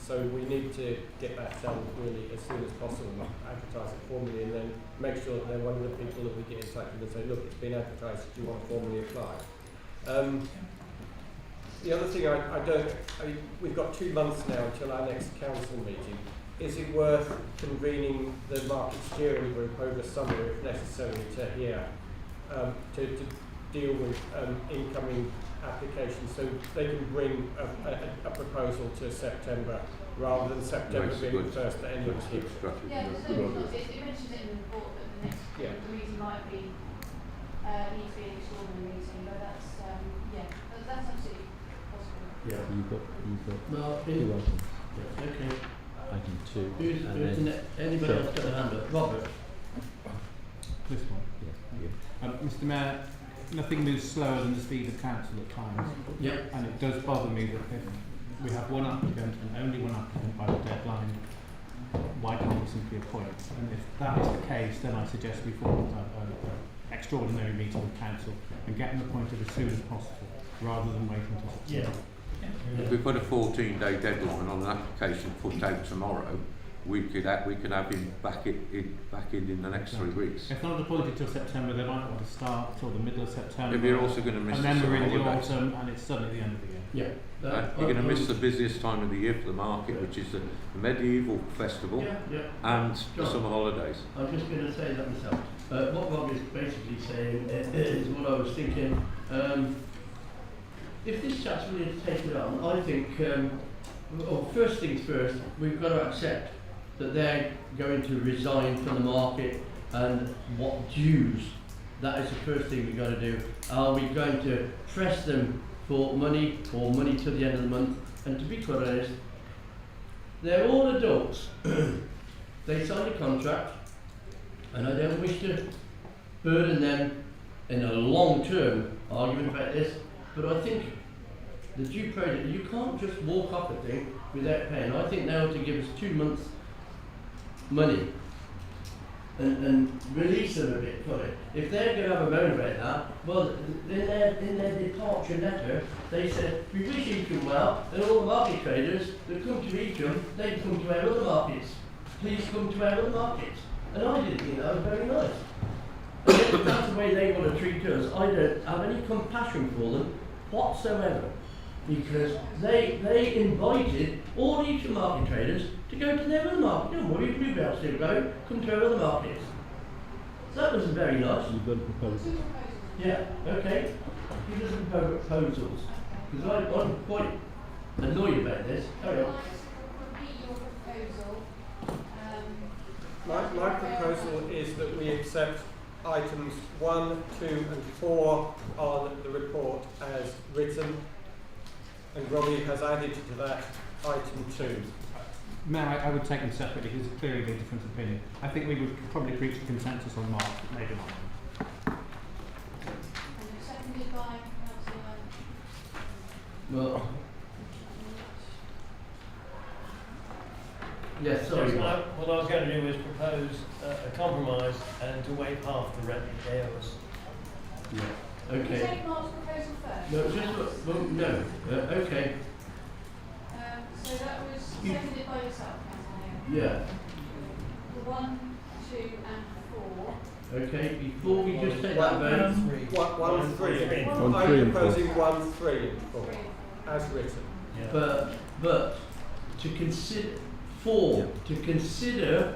So we need to get that done really as soon as possible, advertise it formally, and then make sure that they're one of the people that we get in touch with and say, look, it's been advertised, do you want to formally apply? The other thing we've got 2 months now until our next council meeting. Is it worth convening the market steering group over summer if necessary to deal with incoming applications, so they can bring a proposal to September rather than September being the first that anyone's here? Yeah, so it mentions it in the report that the next the meeting might be need to be an extraordinary meeting, but that's that's absolutely possible. Yeah. You've got No, two items. Yeah, okay. Item 2. Anybody else got a hand up? Robert? This one? Yeah. Mr. Mayor, nothing moves slower than the speed of council at times. Yep. And it does bother me that if we have one applicant and only one applicant by the deadline, why can't we simply appoint? And if that is the case, then I suggest we form an extraordinary meeting with council and get them appointed as soon as possible, rather than wait until September. If we put a 14-day deadline on an application put out tomorrow, we could have him back in the next 3 weeks. If not appointed till September, they might want to start till the middle of September. If you're also going to miss and then we're in the holidays. autumn, and it's suddenly the end of the year. Yeah. You're going to miss the busiest time of the year for the market, which is the medieval festival and the summer holidays. I'm just going to say that myself. What Rob is basically saying is what I was thinking. If this chap's willing to take it on, I think, first things first, we've got to accept that they're going to resign from the market, and what dues. That is the first thing we've got to do. Are we going to press them for money or money till the end of the month? And to be quite honest, they're all adults. They signed a contract, and I don't wish to burden them in a long-term argument about this, but I think the due process, you can't just walk off a thing without paying. I think they ought to give us 2 months money and release them a bit for it. If they're going to have a moan about that, well, in their departure letter, they said, we wish Evesham well, and all the market traders that come to Evesham, they can come to our other markets. Please come to our other markets. And I didn't think that was very nice. And if that's the way they want to treat us, I don't have any compassion for them whatsoever. Because they invited all the Evesham market traders to go to their other market. Don't worry, Bluebell still go, come to our other markets. So that was very nice. You've got a proposal. Yeah, okay. Give us some proposals. Because I'm quite annoyed about this. Carry on. Repeat your proposal. My proposal is that we accept items 1, 2 and 4 on the report as written, and Robbie has added to that item 2. No, I would take them separately because it's clearly a different opinion. I think we would probably reach a consensus on Mark, but maybe not. And seconded by Councillor. Well, yes, sorry. Yes, what I was going to do is propose a compromise and to waive half the rent that they owe us. Yeah. Can you Okay. take Mark's proposal first? No, just well, no. Okay. So that was seconded by yourself, Councillor. Yeah. The 1, 2 and 4. Okay. Before we just take that vote. 1, 3. One, I'm three and proposing 1, 3 and 4 as written. But to consider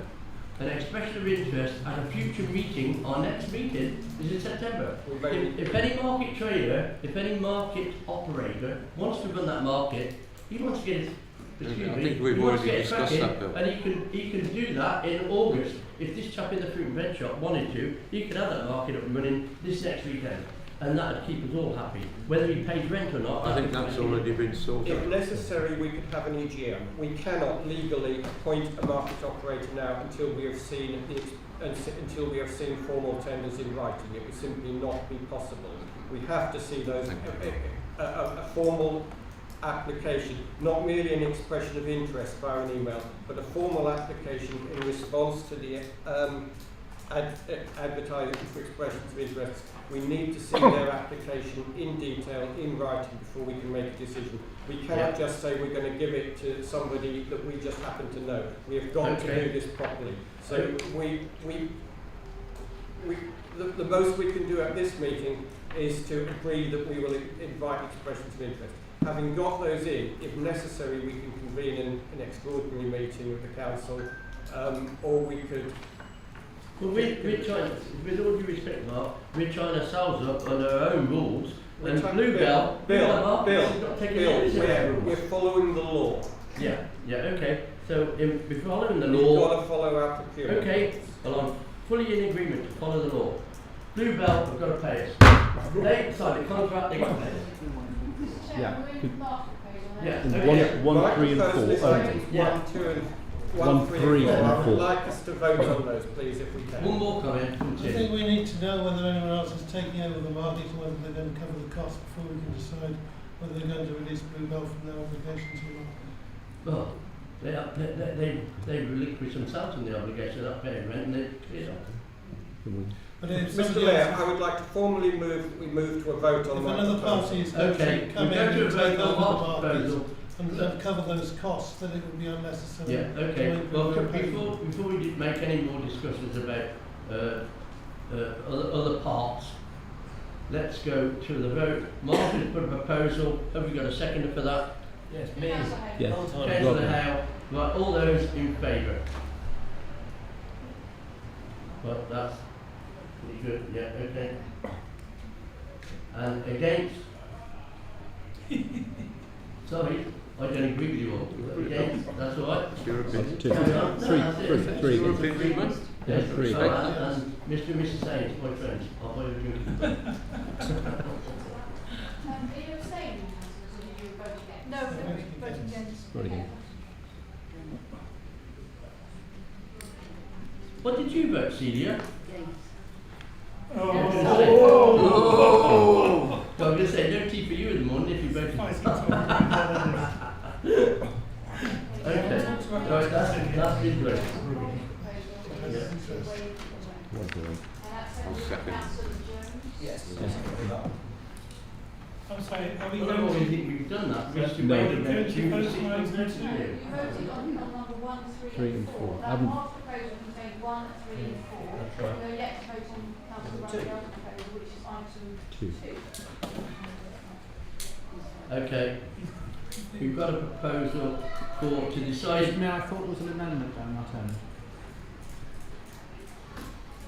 an expression of interest at a future meeting, our next meeting is in September. If any market trader, if any market operator wants to run that market, he wants to get his, I think we've already discussed that, Bill. and he can do that in August. If this chap in the fruit and veg shop wanted to, he could have that market up and running this next weekend. And that would keep us all happy. Whether he pays rent or not. I think that's already been sorted. If necessary, we could have an EGM. We cannot legally appoint a market operator now until we have seen formal tenders in writing. It would simply not be possible. We have to see those a formal application, not merely an expression of interest via an email, but a formal application in response to the advertising for expressions of interest. We need to see their application in detail, in writing, before we can make a decision. We cannot just say we're going to give it to somebody that we just happen to know. We have got to do this properly. So the most we can do at this meeting is to agree that we will invite expressions of interest. Having got those in, if necessary, we can convene an extraordinary meeting of the council, or we could. Well, we're trying, with all due respect, Mark, we're trying ourselves up on our own rules. And Bluebell, Bill, we're following the law. Yeah, okay. So we're following the law. We've got to follow our procurement. Okay, well, I'm fully in agreement to follow the law. Bluebell have got to pay us. They signed the contract, they got to pay us. Yeah. Yeah. One, 3 and 4 only. 1, 3 and 4. I would like us to vote on those, please, if we can. One more comment from Tim. I think we need to know whether anyone else is taking over the market and whether they're going to cover the cost before we can decide whether they're going to release Bluebell from their obligations or not. Well, they relinquish themselves from the obligation of paying rent and they clear up. But if Mr. Mayor, I would like to formally move to a vote on if my another proposal. party is going to come in and take over the market and cover those costs, then it would be unnecessary. Yeah, okay. Well, before we make any more discussions about other parts, let's go to the vote. Mark has put a proposal. Have we got a seconder for that? Yes, me. Yes. Councillor Howe. Right, all those in favour? Well, that's pretty good. Yeah, okay. And against? Sorry, I don't agree with you all. Against? That's all right. Two. Carry on. No, Three. that's it. Three. Three. Yeah, 3. And Mr. and Mrs. Sainz, my friends, I'll buy you a drink. Are you abstaining, councillors, or did you vote against? No, vote against. Vote against. What did you vote, Celia? Oh. So I'm going to say no tea for you in the morning if you voted. Okay, right, that's been great. Yeah. I'll second. Yes. I'm sorry, are we Well, going I to... think we've done that. No. Mr. Wade and Going to Chief vote Justice on next those year. You voted on number 1, 3 and 4. That Mark's proposal contained 1, 3 and 4. That's right. We're yet to vote on Councillor Raphael's proposal, which is item 2. Okay. We've got a proposal to decide. I thought there was an amendment down that end.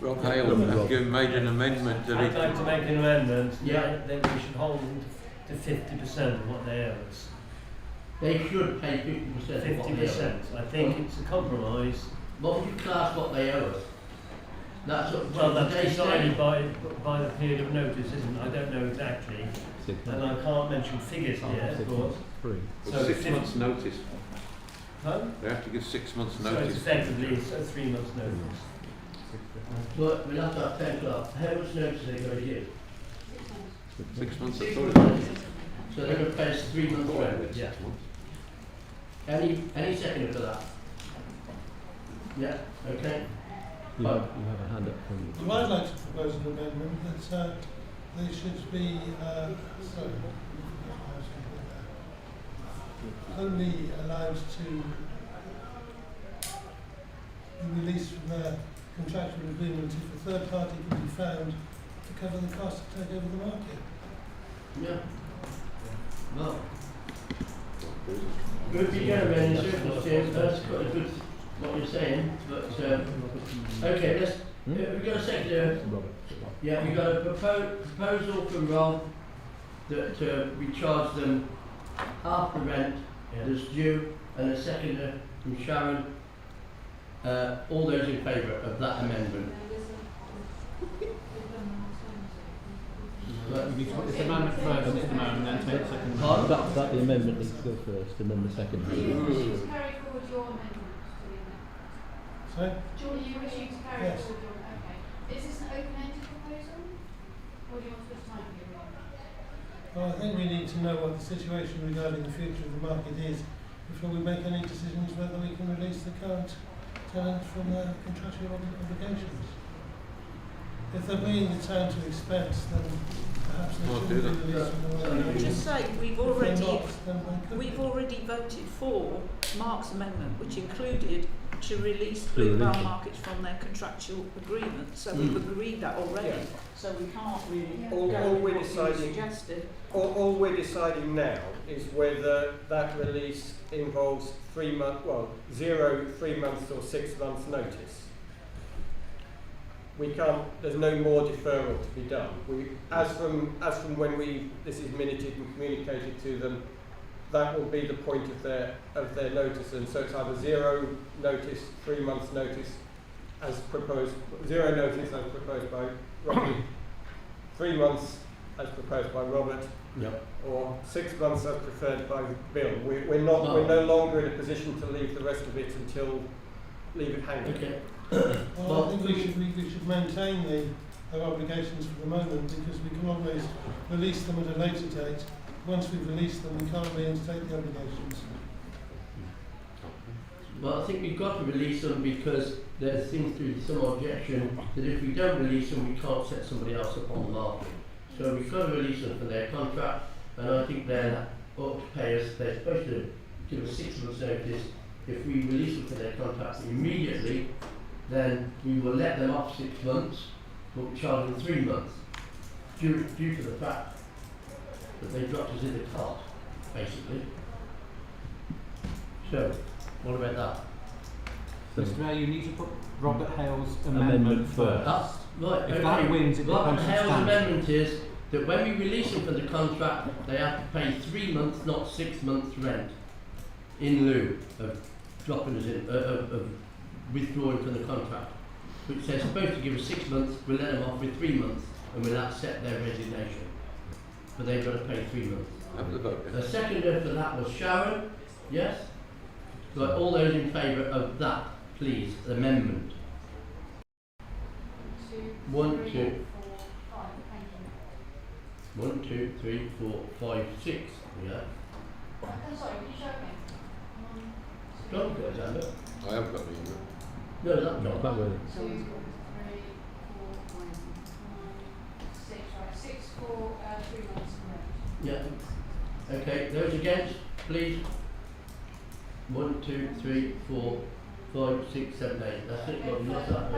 Rob Hale has made an amendment that I'd like to make an amendment Yeah. that we should hold them to 50% of what they owe us. They should pay 50% of what they owe. 50%. I think it's a compromise. What would you class what they owe us? That's what Well, that's they decided say. by the period of notice, isn't it? I don't know exactly. And I can't mention figures here, but... 3. Well, 6 months' notice. Huh? They have to give 6 months' So it's notice. effectively a 3 months notice. But we'll have to have 10 o'clock. How much notice are they going to give? 6 months. 6 I months. thought it So they're going to pay us 3 months was. rent. Yeah. 6 months. Any second for that? Yeah, okay. You have a hand up from Well, I'd like to propose an amendment that they should be only allowed to be released from their contractual agreement if a third party can be found to cover the cost to take over the market. Yeah. Well. Good to go, man. That's quite a good what you're saying. But okay, let's. We've got a second. Yeah, we've got a proposal from Rob that we charge them half the rent that's due, and a seconder from Sharon. All those in favour of that amendment? It's amendment first, Mr. Mayor, and then take the second. that the amendment needs to go first and then the second. Do you wish to carry forward your amendment to the amendment? Sorry? Do you wish to carry Yes. forward your amendment? Okay. Is this an open-ended proposal? Or do you want to put a time period? Well, I think we need to know what the situation regarding the future of the market is before we make any decisions whether we can release the current tenant from their contractual obligations. If they're bringing the town to expense, then perhaps they shouldn't be released from the Can I just say, we've already already voted for Mark's amendment, which included to release To Bluebell release them. Markets from their contractual agreement. So we've agreed that already. Yeah. So we can't really All go we're with what you deciding- suggested. All we're deciding now is whether that release involves 3 months, well, 0, 3 months or 6 months notice. We can't, there's no more deferral to be done. As from when this is minuted and communicated to them, that will be the point of their notice, and so it's either 0 notice, 3 months notice, as proposed, 0 notice as proposed by Robbie, 3 months as proposed by Robert, Yep. or 6 months as preferred by Bill. We're no longer in a position to leave the rest of it leave it hanging. Okay. Well, I think we should maintain their obligations for the moment, because we can always release them at a later date. Once we've released them, we can't reinstate the obligations. Well, I think we've got to release them because there seems to be some objection that if we don't release them, we can't set somebody else up on the market. So we've got to release them from their contract, and I think they're ought to pay us. They're supposed to give us 6 months' notice. If we release them from their contracts immediately, then we will let them off 6 months, but we charge them 3 months, due to the fact that they dropped us in the cart, basically. So, what about that? Mr. Mayor, you need to put Robert Hale's amendment first. That's right. If okay. that wins, it Robert becomes Hale's substantial. amendment is that when we release them from the contract, they have to pay 3 months, not 6 months rent, in lieu of dropping us in, of withdrawing from the contract. Which they're supposed to give us 6 months, we'll let them off with 3 months, and we'll accept their resignation. But they've got to pay 3 months. Have the vote. The seconder for that was Sharon, yes? Right, all those in favour of that, please, amendment. 1, 2, 1, 2, 3, 4, 5, 6. Yeah. I'm sorry, could you show me? John got his hand up. I haven't got the No, that's not. That way. 2, 3, 4, 5, 6, right, 6 for 3 months. Yeah. Okay, those against, please. 1, 2, 3, 4, 5, 6, 7, 8. That's it, Robbie, not that.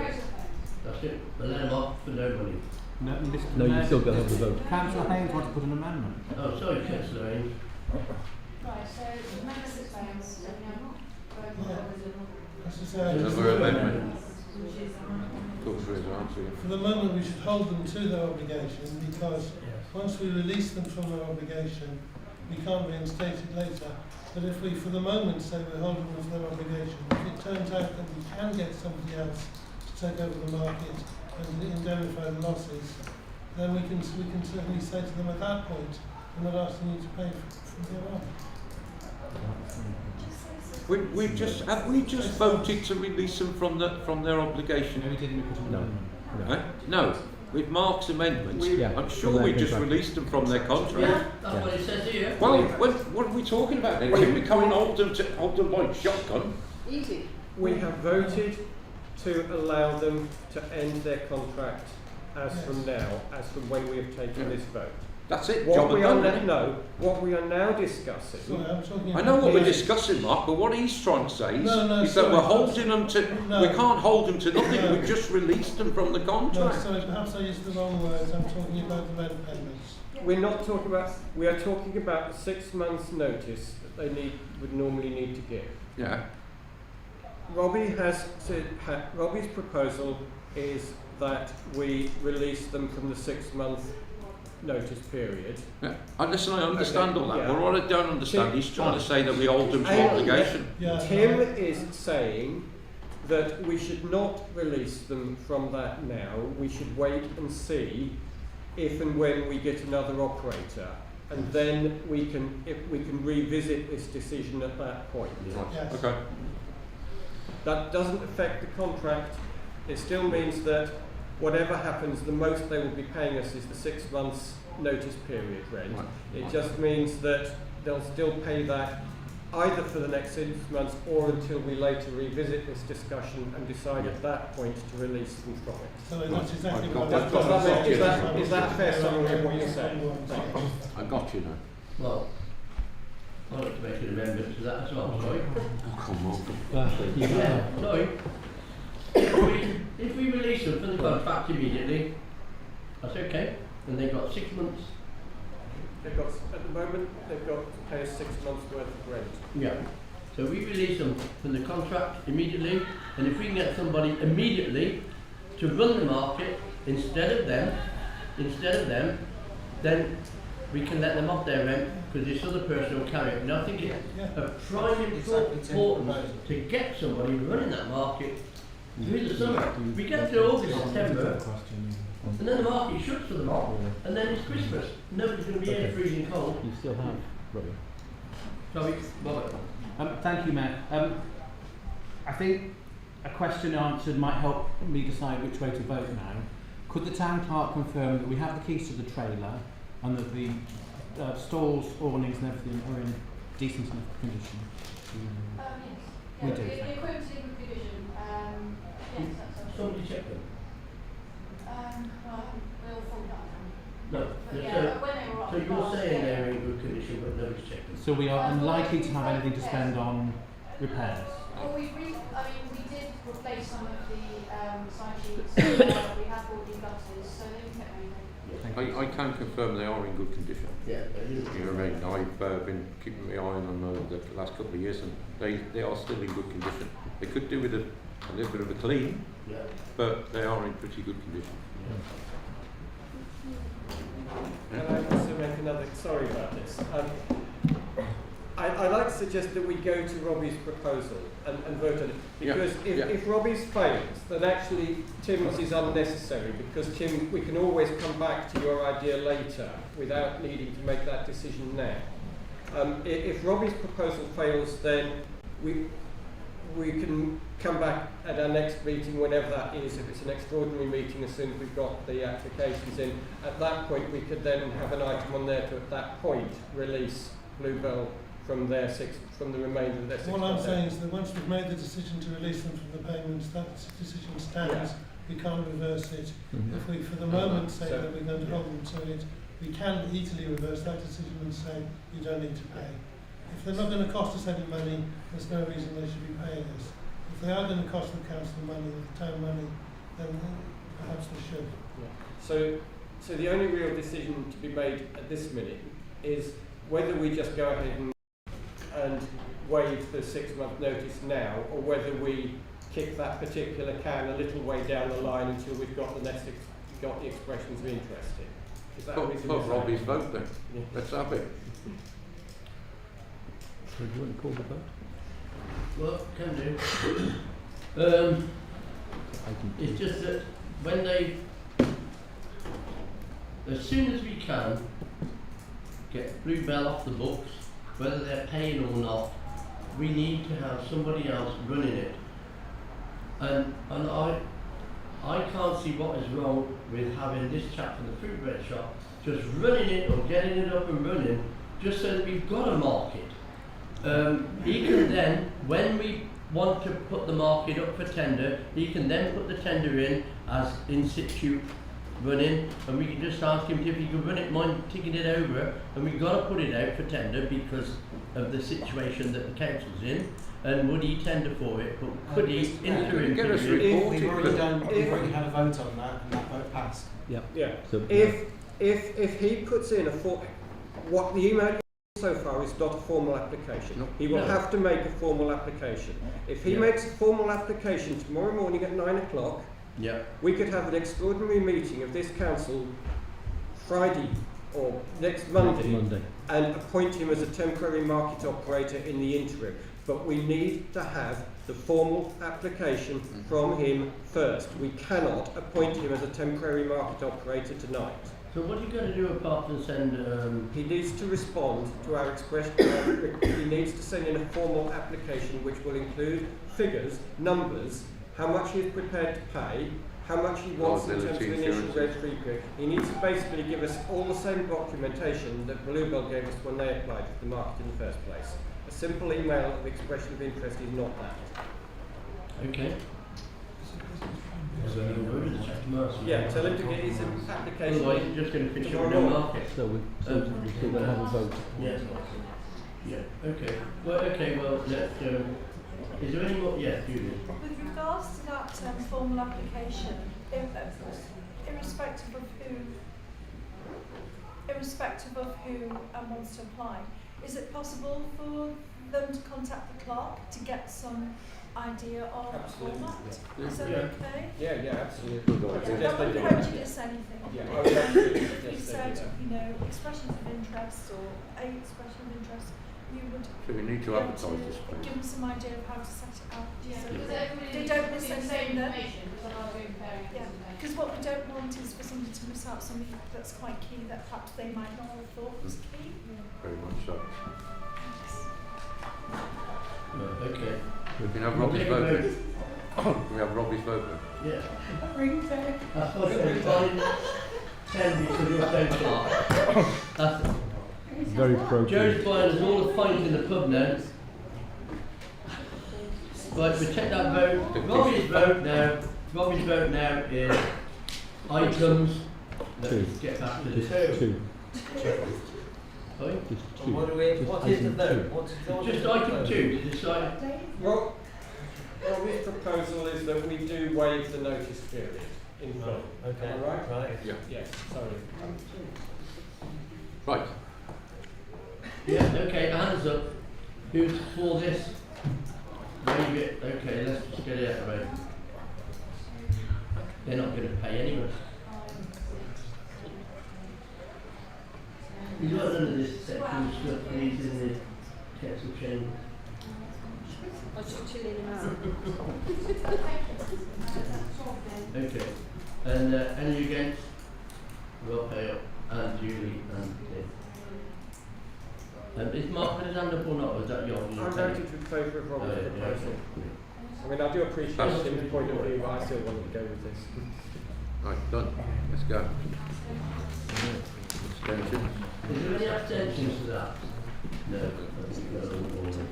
That's it. We'll let them off for no money. No, Mr. No, Mayor, you've still got to have the vote. Councillor Haynes wants to put an amendment. Oh, sorry, Councillor Haynes. Right, so the amendment is failed, so we have not voted on As I say, Another amendment. which is Talk through his answer. for the moment, we should hold them to their obligation, because once we release them from their obligation, we can't reinstate it later. But if we, for the moment, say we're holding them to their obligation, if it turns out that we can get somebody else to take over the market and indemnify the losses, then we can certainly say to them at that point, we're not asking you to pay from here on. Have we just voted to release them from their obligation? No, we didn't put an No. amendment. No. With Mark's amendment, Yeah, I'm sure from we their just contract. released them from their contract. Yeah, that's what it says here. Well, what are we talking about then? Can we come and hold them like shotgun? easy. We have voted to allow them to end their contract as from now, as from when we have taken this vote. That's it. What Job we done, are isn't it? what we are now discussing. Sorry, I'm talking I know what about we're discussing, Mark, but what he's trying to say is, No, is sorry, that we're holding them to. No. We can't hold them to nothing. No. We've just released them from the No, contract. sorry, perhaps I used the wrong words. I'm talking about the rent payments. We're not talking about. We are talking about the 6 months' notice that they would normally need to give. Yeah. Robbie has said. Robbie's proposal is that we release them from the 6 month notice period. Yeah. Listen, I understand all that. yeah. But what I don't understand, he's trying to say that we hold them to Hang on, obligation. Yeah, Tim is saying that we should not release them from that now. We should wait and see if and when we get another operator, and then we can revisit this decision at that point. Yes. Okay. That doesn't affect the contract. It still means that whatever happens, the most they will be paying us is the 6 months notice period rent. Right. It just means that they'll still pay that either for the next 6 months or until we later revisit this discussion and decide at that point to release them from it. So that's exactly what Is that a fair summary of what you're saying? I got you now. Well, I'd like to make an amendment to that as well, sorry. Oh, come on. Yeah, sorry. If we release them from the contract immediately, that's okay, and they've got 6 months. They've got, at the moment, they've got to pay us 6 months worth of rent. Yeah. So we release them from the contract immediately, and if we can get somebody immediately to run the market instead of them, then we can let them off their rent because this other person will carry it. And I think it's of prime importance to get somebody running that market through the summer. We get to August, September, and then the market shuts for them all, and then it's Christmas. Nobody's going to be here freezing cold. You still have, Robert. Sorry, Robert. Thank you, Mayor. I think a question answered might help me decide which way to vote now. Could the town clerk confirm that we have the keys to the trailer and that the stalls, awnings and everything are in decent enough condition? Yes. We Yeah, do. the equipment's in good condition. Yes, that's Somebody check them. well, we'll fall that down. No. But So, yeah, when they were off so the you're bus, saying yeah. they're in good condition, but nobody's checked them. So we are unlikely to have anything to spend on repairs. Well, we did replace some of the side sheets. We have bought new gutters, so they can get anything. I can confirm they are in good condition. Yeah, You know what I mean? I've been keeping my eye on them over the last couple of years, and they are still in good condition. They could do with a little bit of a clean, but they are in pretty good condition. Can I also make another, sorry about this. I'd like to suggest that we go to Robbie's proposal and vote on it. Because if Robbie's fails, then actually Tim's is unnecessary, because Tim, we can always come back to your idea later without needing to make that decision now. If Robbie's proposal fails, then we can come back at our next meeting, whenever that is, if it's an extraordinary meeting, as soon as we've got the applications in. At that point, we could then have an item on there to, at that point, release Bluebell from the remainder of their 6 months. What I'm saying is that once we've made the decision to release them from the payments, that decision stands. We can't reverse it. If we, for the moment, say that we're going to hold them to it, we can easily reverse that decision and say you don't need to pay. If they're not going to cost us any money, there's no reason they should be paying us. If they are going to cost the council money, the town money, then perhaps they should. So the only real decision to be made at this minute is whether we just go ahead and waive the 6 month notice now, or whether we kick that particular can a little way down the line until we've got the expressions of interest in. Is that Put Robbie's vote then. Yeah. Let's have it. So do you want to call the vote? Well, can do. It's just that when as soon as we can get Bluebell off the books, whether they're paying or not, we need to have somebody else running it. And I can't see what is wrong with having this chap from the fruit bread shop just running it or getting it up and running, just so that we've got a market. He can then, when we want to put the market up for tender, he can then put the tender in as in situ running, and we can just ask him if he can run it, mind ticking it over, and we've got to put it out for tender because of the situation that the council's in. And would he tender for it? But could he interim Get us period? we've already had a vote on that, and that vote passed. Yeah. So if he puts in what the email so far is not a formal application. He will have to make a formal application. If he makes a formal application tomorrow morning at 9 o'clock, we could have an extraordinary meeting of this council Friday or next Monday and appoint him as a temporary market operator in the interim. But we need to have the formal application from him first. We cannot appoint him as a temporary market operator tonight. So what are you going to do apart from send... He needs to respond to our expression. He needs to send in a formal application which will include figures, numbers, how much he is prepared to pay, how much he wants in terms of Liability initial insurance. red-free period. He needs to basically give us all the same documentation that Bluebell gave us when they applied for the market in the first place. A simple email of expression of interest is not that. Okay. So you go to the check tomorrow. Yeah, tell him to get his application. Otherwise, you're just going to finish tomorrow on the morning. market. So we're going to have a vote. Yeah. Yeah. Okay. Well, okay. Well, let's. Is there any more? Yeah, Julie. With regards to that formal application, irrespective of who wants to apply, is it possible for them to contact the clerk to get some idea of Absolutely. format? Yeah. Is that Yeah. okay? Yeah, absolutely. That wouldn't prejudice anything. Yeah, I would absolutely If you suggest said, that. you know, expressions of interest or a expression of interest, you would So we need to be able advertise this, please. give them some idea of how to set it up. Yeah, so because that everybody they needs don't to miss see the same anything that. information, because otherwise we're comparing Yeah, because what we don't want is for somebody to miss out something that's quite key that perhaps they might not have thought was key. Very much so. Okay. We can have We'll Robbie's take a vote. vote. Can we have Robbie's vote then? Yeah. Ring tone. I suppose it's fine. 10 because you're so clerk. That's it. Very pro. Joe's buying us all the pints in the pub now. Right, we take that vote. Robbie's vote now is items. Two. Let's get back to Just this. two. Sorry? Just And two. what do we? Just What is the item vote? two. What is the Just item 2 to decide. Well, Robbie's proposal is that we do waive the notice period in full. Okay. Am I right? Right. Yeah. Yes, sorry. Right. Yeah, okay, hands up. Who's for this? Waive it. Okay, let's just get it out of the way. They're not going to pay anyway. You got none of this sexual stuff, please, in the council chamber. I should chill in and out. Okay. And any against? We'll pay up. And Julie and Tim. Is Mark going to stand up or not? Or is that your I'm voting in favour of Robbie's proposal. I mean, I do appreciate Tim's point of view, but I still want to go with this. Right, done. Let's go. Abstentions? Is there any abstentions to that? No. That's good.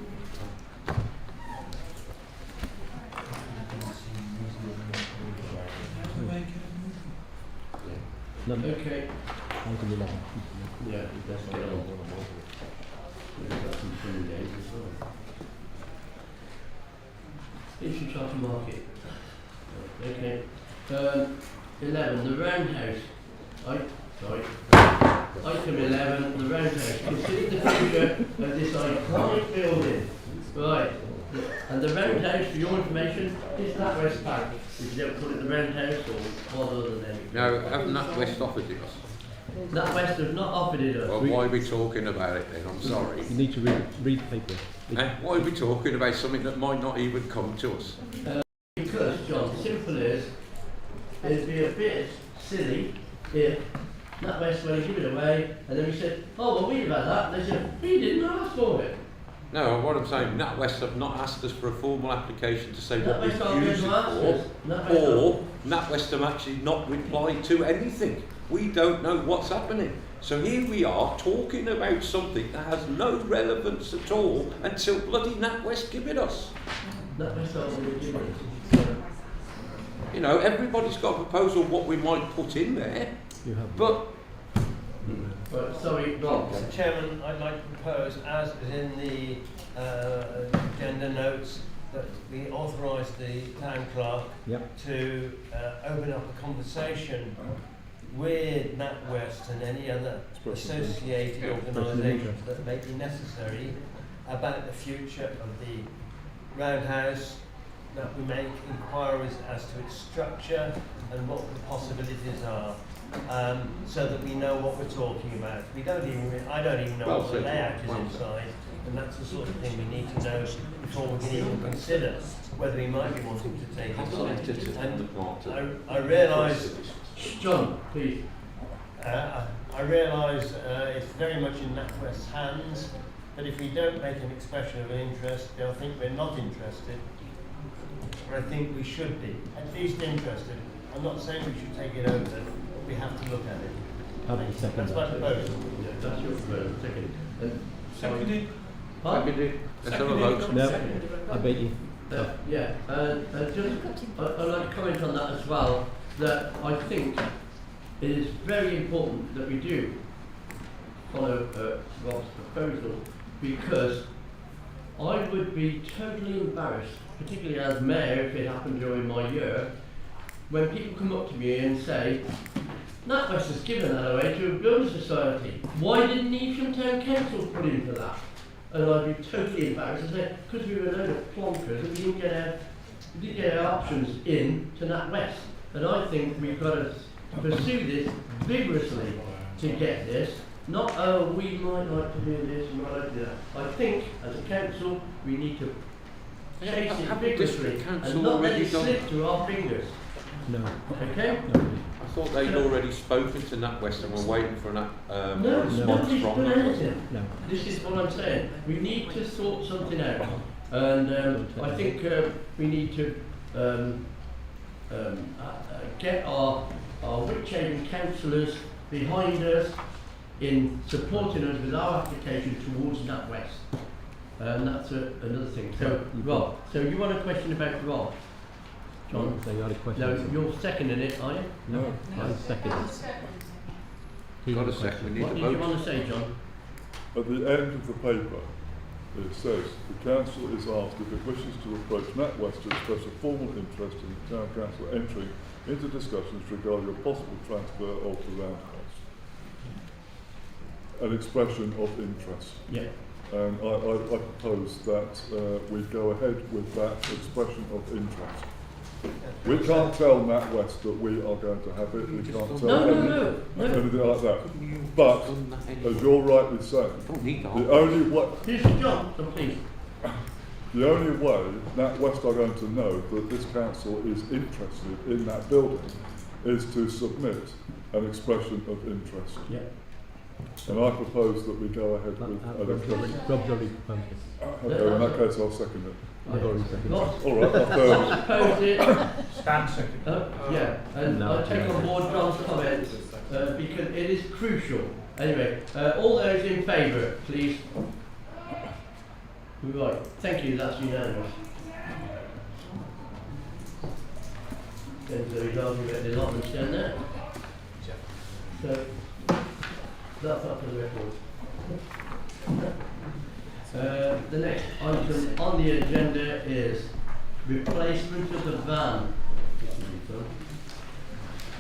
Number. Okay. Item 11. Yeah, that's get on. We've got some fun days as well. Eastern Charter Market. Okay. 11, the Roundhouse. Item 11, the Roundhouse. Consider the future of this iconic building. Right. And the Roundhouse, for your information, is that West Bank. If you don't call it the Roundhouse or what other than that. No, haven't NatWest offered it us? NatWest have not offered it us. Well, why are we talking about it then? I'm sorry. You need to read the paper. Why are we talking about something that might not even come to us? Because, John, simple is, it'd be a bit silly if NatWest were to give it away and then we said, oh, well, we've had that. And they said, we didn't ask for it. No, what I'm saying, NatWest have not asked us for a formal application to say what we NatWest aren't use it going to ask for, us. or NatWest have actually not replied to anything. We don't know what's happening. So here we are talking about something that has no relevance at all until bloody NatWest give it us. NatWest aren't going to give it. You know, everybody's got a proposal what we might put in there, You have. but Right, sorry, Rob. Mr. Chairman, I'd like to propose, as is in the agenda notes, that we authorise the town clerk to open up a conversation with NatWest and any other associated organisations that may be necessary about the future of the roundhouse, that we make inquiries as to its structure and what the possibilities are. So that we know what we're talking about. We don't even, I don't even know what the layout is inside, and that's the sort of thing we need to know before we can even consider whether we might be wanting to take it. And I realise, John, please. I realise it's very much in NatWest's hands, but if we don't make an expression of interest, they'll think we're not interested. But I think we should be, at least interested. I'm not saying we should take it over, but we have to look at it. Have a second. That's my proposal. Yeah, that's your proposal. Second. Seconded. Seconded. Let's have a vote. No, I bet you. Yeah, just I'd like to comment on that as well, that I think it is very important that we do follow Rob's proposal, because I would be totally embarrassed, particularly as mayor if it happened during my year, when people come up to me and say, NatWest has given that away to a building society. Why didn't Evesham Town Council put in for that? And I'd be totally embarrassed and say, because we were a load of plonkers and we didn't get our options in to NatWest. And I think we've got to pursue this vigorously to get this. Not, oh, we might like to do this, we might like to do that. I think, as a council, we need to chase it vigorously and not let it slip through our fingers. No. Okay? No. I thought they'd already spoken to NatWest and were waiting for a response nobody's from done them. anything. No. This is what I'm saying. We need to sort something out. And I think we need to get our Whitchaven councillors behind us in supporting us with our application towards NatWest. And that's another thing. So, Rob, so you want a question about Rob? John? So you had a question? No, you're seconding it, are you? No, I second. He Got a second. We need What to did you vote. want to say, John? At the end of the paper, it says the council is asked if it wishes to approach NatWest to express a formal interest in the town council entering into discussions regarding a possible transfer of the land costs. An expression of interest. Yeah. And I propose that we go ahead with that expression of interest. We can't tell NatWest that we are going to have it. We can't tell anything like that. But as you're rightly saying, the only way the only way NatWest are going to know that this council is interested in that building is to submit an expression of interest. Yeah. And I propose that we go ahead with an expression. Rob's already proposed it. Okay, in that case I'll second it. I've already seconded it. All right, I'll Propose it. Stand second. Yeah, and No, I take on board John's comments because it is crucial. Anyway, all those in favour, please. Right, thank you, that's unanimous. Then so he's arguing about the allotments down there. So, that's up for the record. The next item on the agenda is replacement of the van.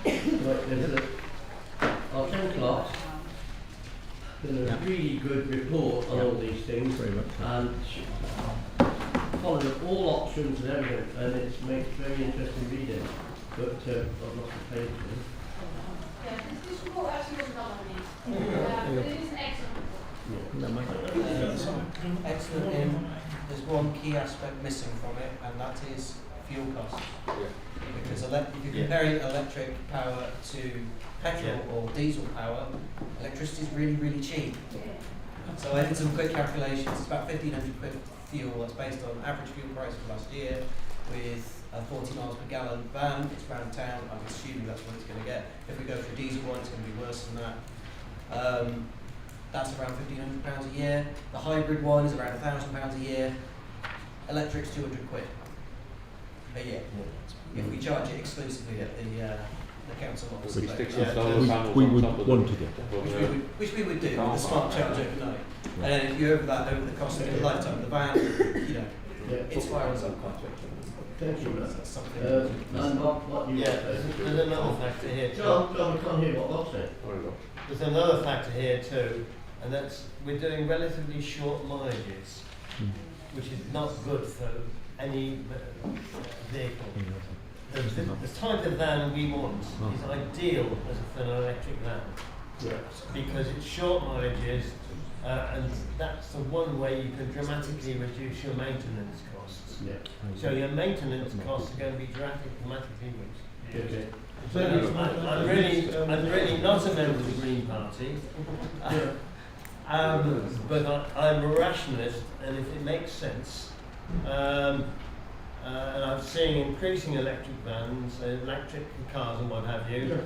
Right, there's our 10 clocks. Been a really good report on all these things, and followed all options and everything, and it makes very interesting reading. But I've lost the page now. Yeah, this report actually wasn't on me. But it is an excellent report. Excellent. There's one key aspect missing from it, and that is fuel costs. Because if you're comparing electric power to petrol or diesel power, electricity is really, really cheap. So I did some quick calculations. It's about 1,500 quid fuel. That's based on average fuel price for last year, with a 40 miles per gallon van. It's around town. I'm assuming that's what it's going to get. If we go for a diesel one, it's going to be worse than that. That's around £1,500 a year. The hybrid one is around £1,000 a year. Electric's 200 quid a year. If we charge it exclusively at the council office. We stick some solar panels on top of them. Which we would do with a smart charge overnight. And then if you over that over the cost of the lifetime of the van, you know, it's spirals up quite quickly. Thank you. That's something. And what you There's another factor here too. John, we can't hear what Bob said. There's another factor here too, and that's we're doing relatively short mileages, which is not good for any vehicle. The type of van we want is ideal for an electric van, because it's short mileages, and that's the one way you can dramatically reduce your maintenance costs. So your maintenance costs are going to be dramatically reduced. I'm really not a member of the Green Party, but I'm a rationalist, and if it makes sense, and I'm seeing increasing electric vans, electric cars and what have you.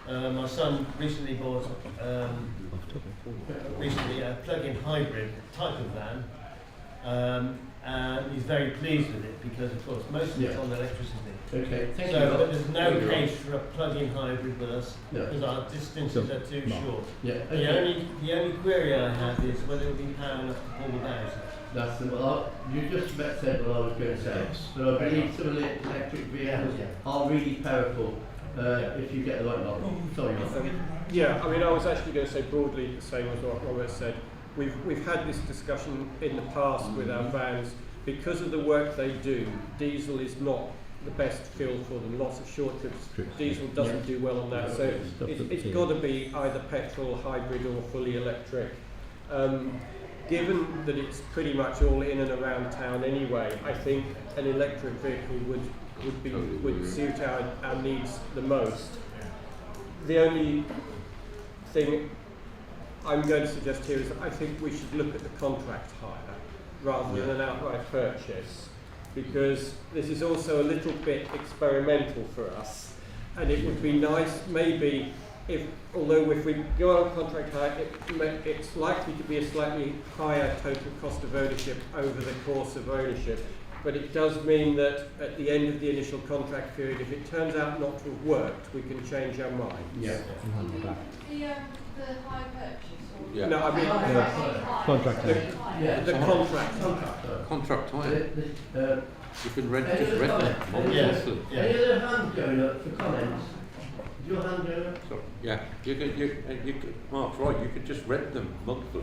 My son recently bought a plug-in hybrid type of van, and he's very pleased with it because, of course, most of it's on electricity. Okay, thank so you. But there's no case for a plug-in hybrid with us because our distances are too short. Yeah, The only query I have is whether it will be power enough to pull the Bowser. That's you just about said what I was going to say. But I believe some electric vehicles are really powerful if you get the right model. Sorry, yeah, I mean, I was actually going to say broadly the same as what Robert said. We've had this discussion in the past with our vans. Because of the work they do, diesel is not the best fuel for them. Lots of short trips, diesel doesn't do well on that. So it's got to be either petrol, hybrid, or fully electric. Given that it's pretty much all in and around town anyway, I think an electric vehicle would suit our needs the most. The only thing I'm going to suggest here is that I think we should look at the contract hire rather than an outright purchase, because this is also a little bit experimental for us, and it would be nice maybe although if we go on contract hire, it's likely to be a slightly higher total cost of ownership over the course of ownership, but it does mean that at the end of the initial contract period, if it turns out not to have worked, we can change our minds. The hire purchase? Yeah. No, I mean contract hire. The contract. Contract hire. You can rent them. Any other hands going up for comments? Your hand going up? Yeah, you could, Mark's right, you could just rent them monthly.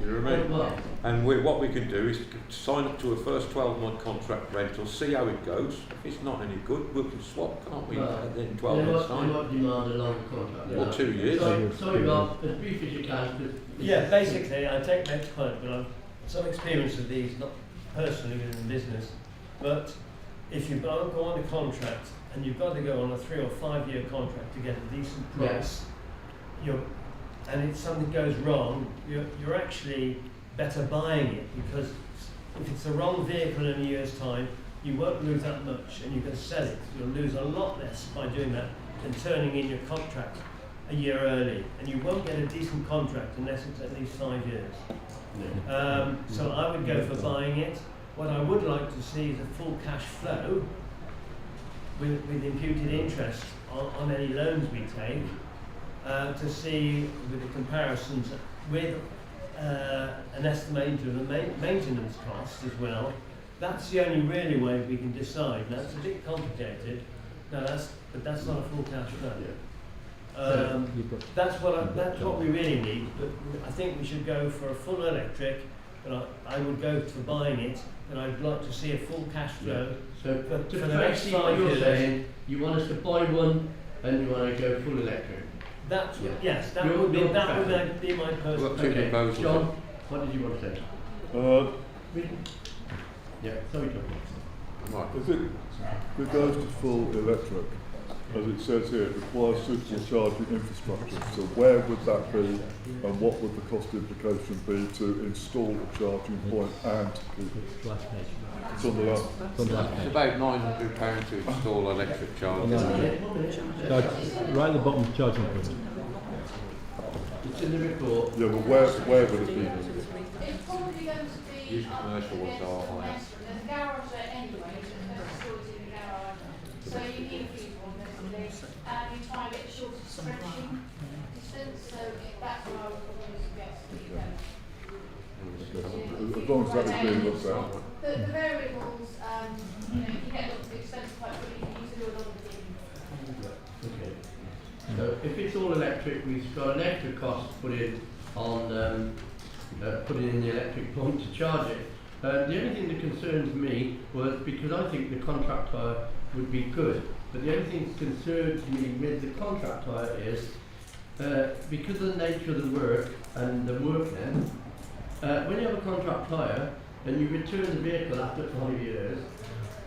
You know what I mean? And what we can do is sign up to a first 12-month contract rental, see how it goes. If it's not any good, we can swap, can't we? In 12 months' time. They might demand a longer contract. Or 2 years. Sorry, Rob, as brief as you can. Yeah, basically, I take next point, but I've some experience of these, not personally within the business, but if you go on a contract and you've got to go on a 3 or 5 year contract to get a decent price, and if something goes wrong, you're actually better buying it, because if it's the wrong vehicle in a year's time, you won't lose that much and you can sell it. You'll lose a lot less by doing that than turning in your contract a year early, and you won't get a decent contract unless it's at least 5 years. So I would go for buying it. What I would like to see is a full cash flow with imputed interest on any loans we take, to see with the comparisons with an estimated maintenance cost as well. That's the only really way we can decide. Now, it's a bit complicated. But that's not a full cash flow. That's what we really need. But I think we should go for a full electric. But I would go for buying it, and I'd like to see a full cash flow. So for to the next 5 what you're years. saying, you want us to buy one and you want to go full electric. Yes, that would be my personal. Okay, John, what did you want to say? Yeah, sorry, John. If it goes to full electric, as it says here, it requires suitable charging infrastructure. So where would that be, and what would the cost implication be to install a charging point and keep it? It's on the last. It's about £900 to install electric charging. Right at the bottom, charging point. It's in the report. Yeah, but where would it be? It's probably going to be Use commercial ones are higher. There's a garage there anyway, so there's storage in the garage. So you need people, basically, and you try and get the shortest stretching distance, so that's what I would probably suggest that you go. As long as that is being looked at. The variables, you can get lots of expense quite quickly, you need to do a lot of things. Okay. So if it's all electric, we've got an extra cost put in on putting in the electric point to charge it. The only thing that concerns me was, because I think the contract hire would be good, but the only thing that concerns me with the contract hire is because of the nature of the work and the work then, when you have a contract hire and you return the vehicle after 5 years,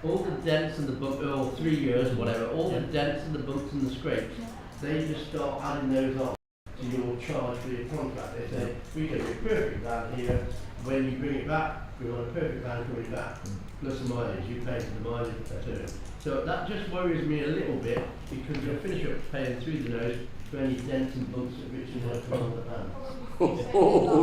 all the dents and the bumps, or 3 years, whatever, all the dents and the bumps and the scrapes, they just start adding those on to your charge for your contract. They say, we get a perfect van here, when you bring it back, we want a perfect van coming back. plus the mileage. You pay for the mileage too. So that just worries me a little bit because you'll finish up paying through the nose for any dents and bumps which you might come on the van. Oh,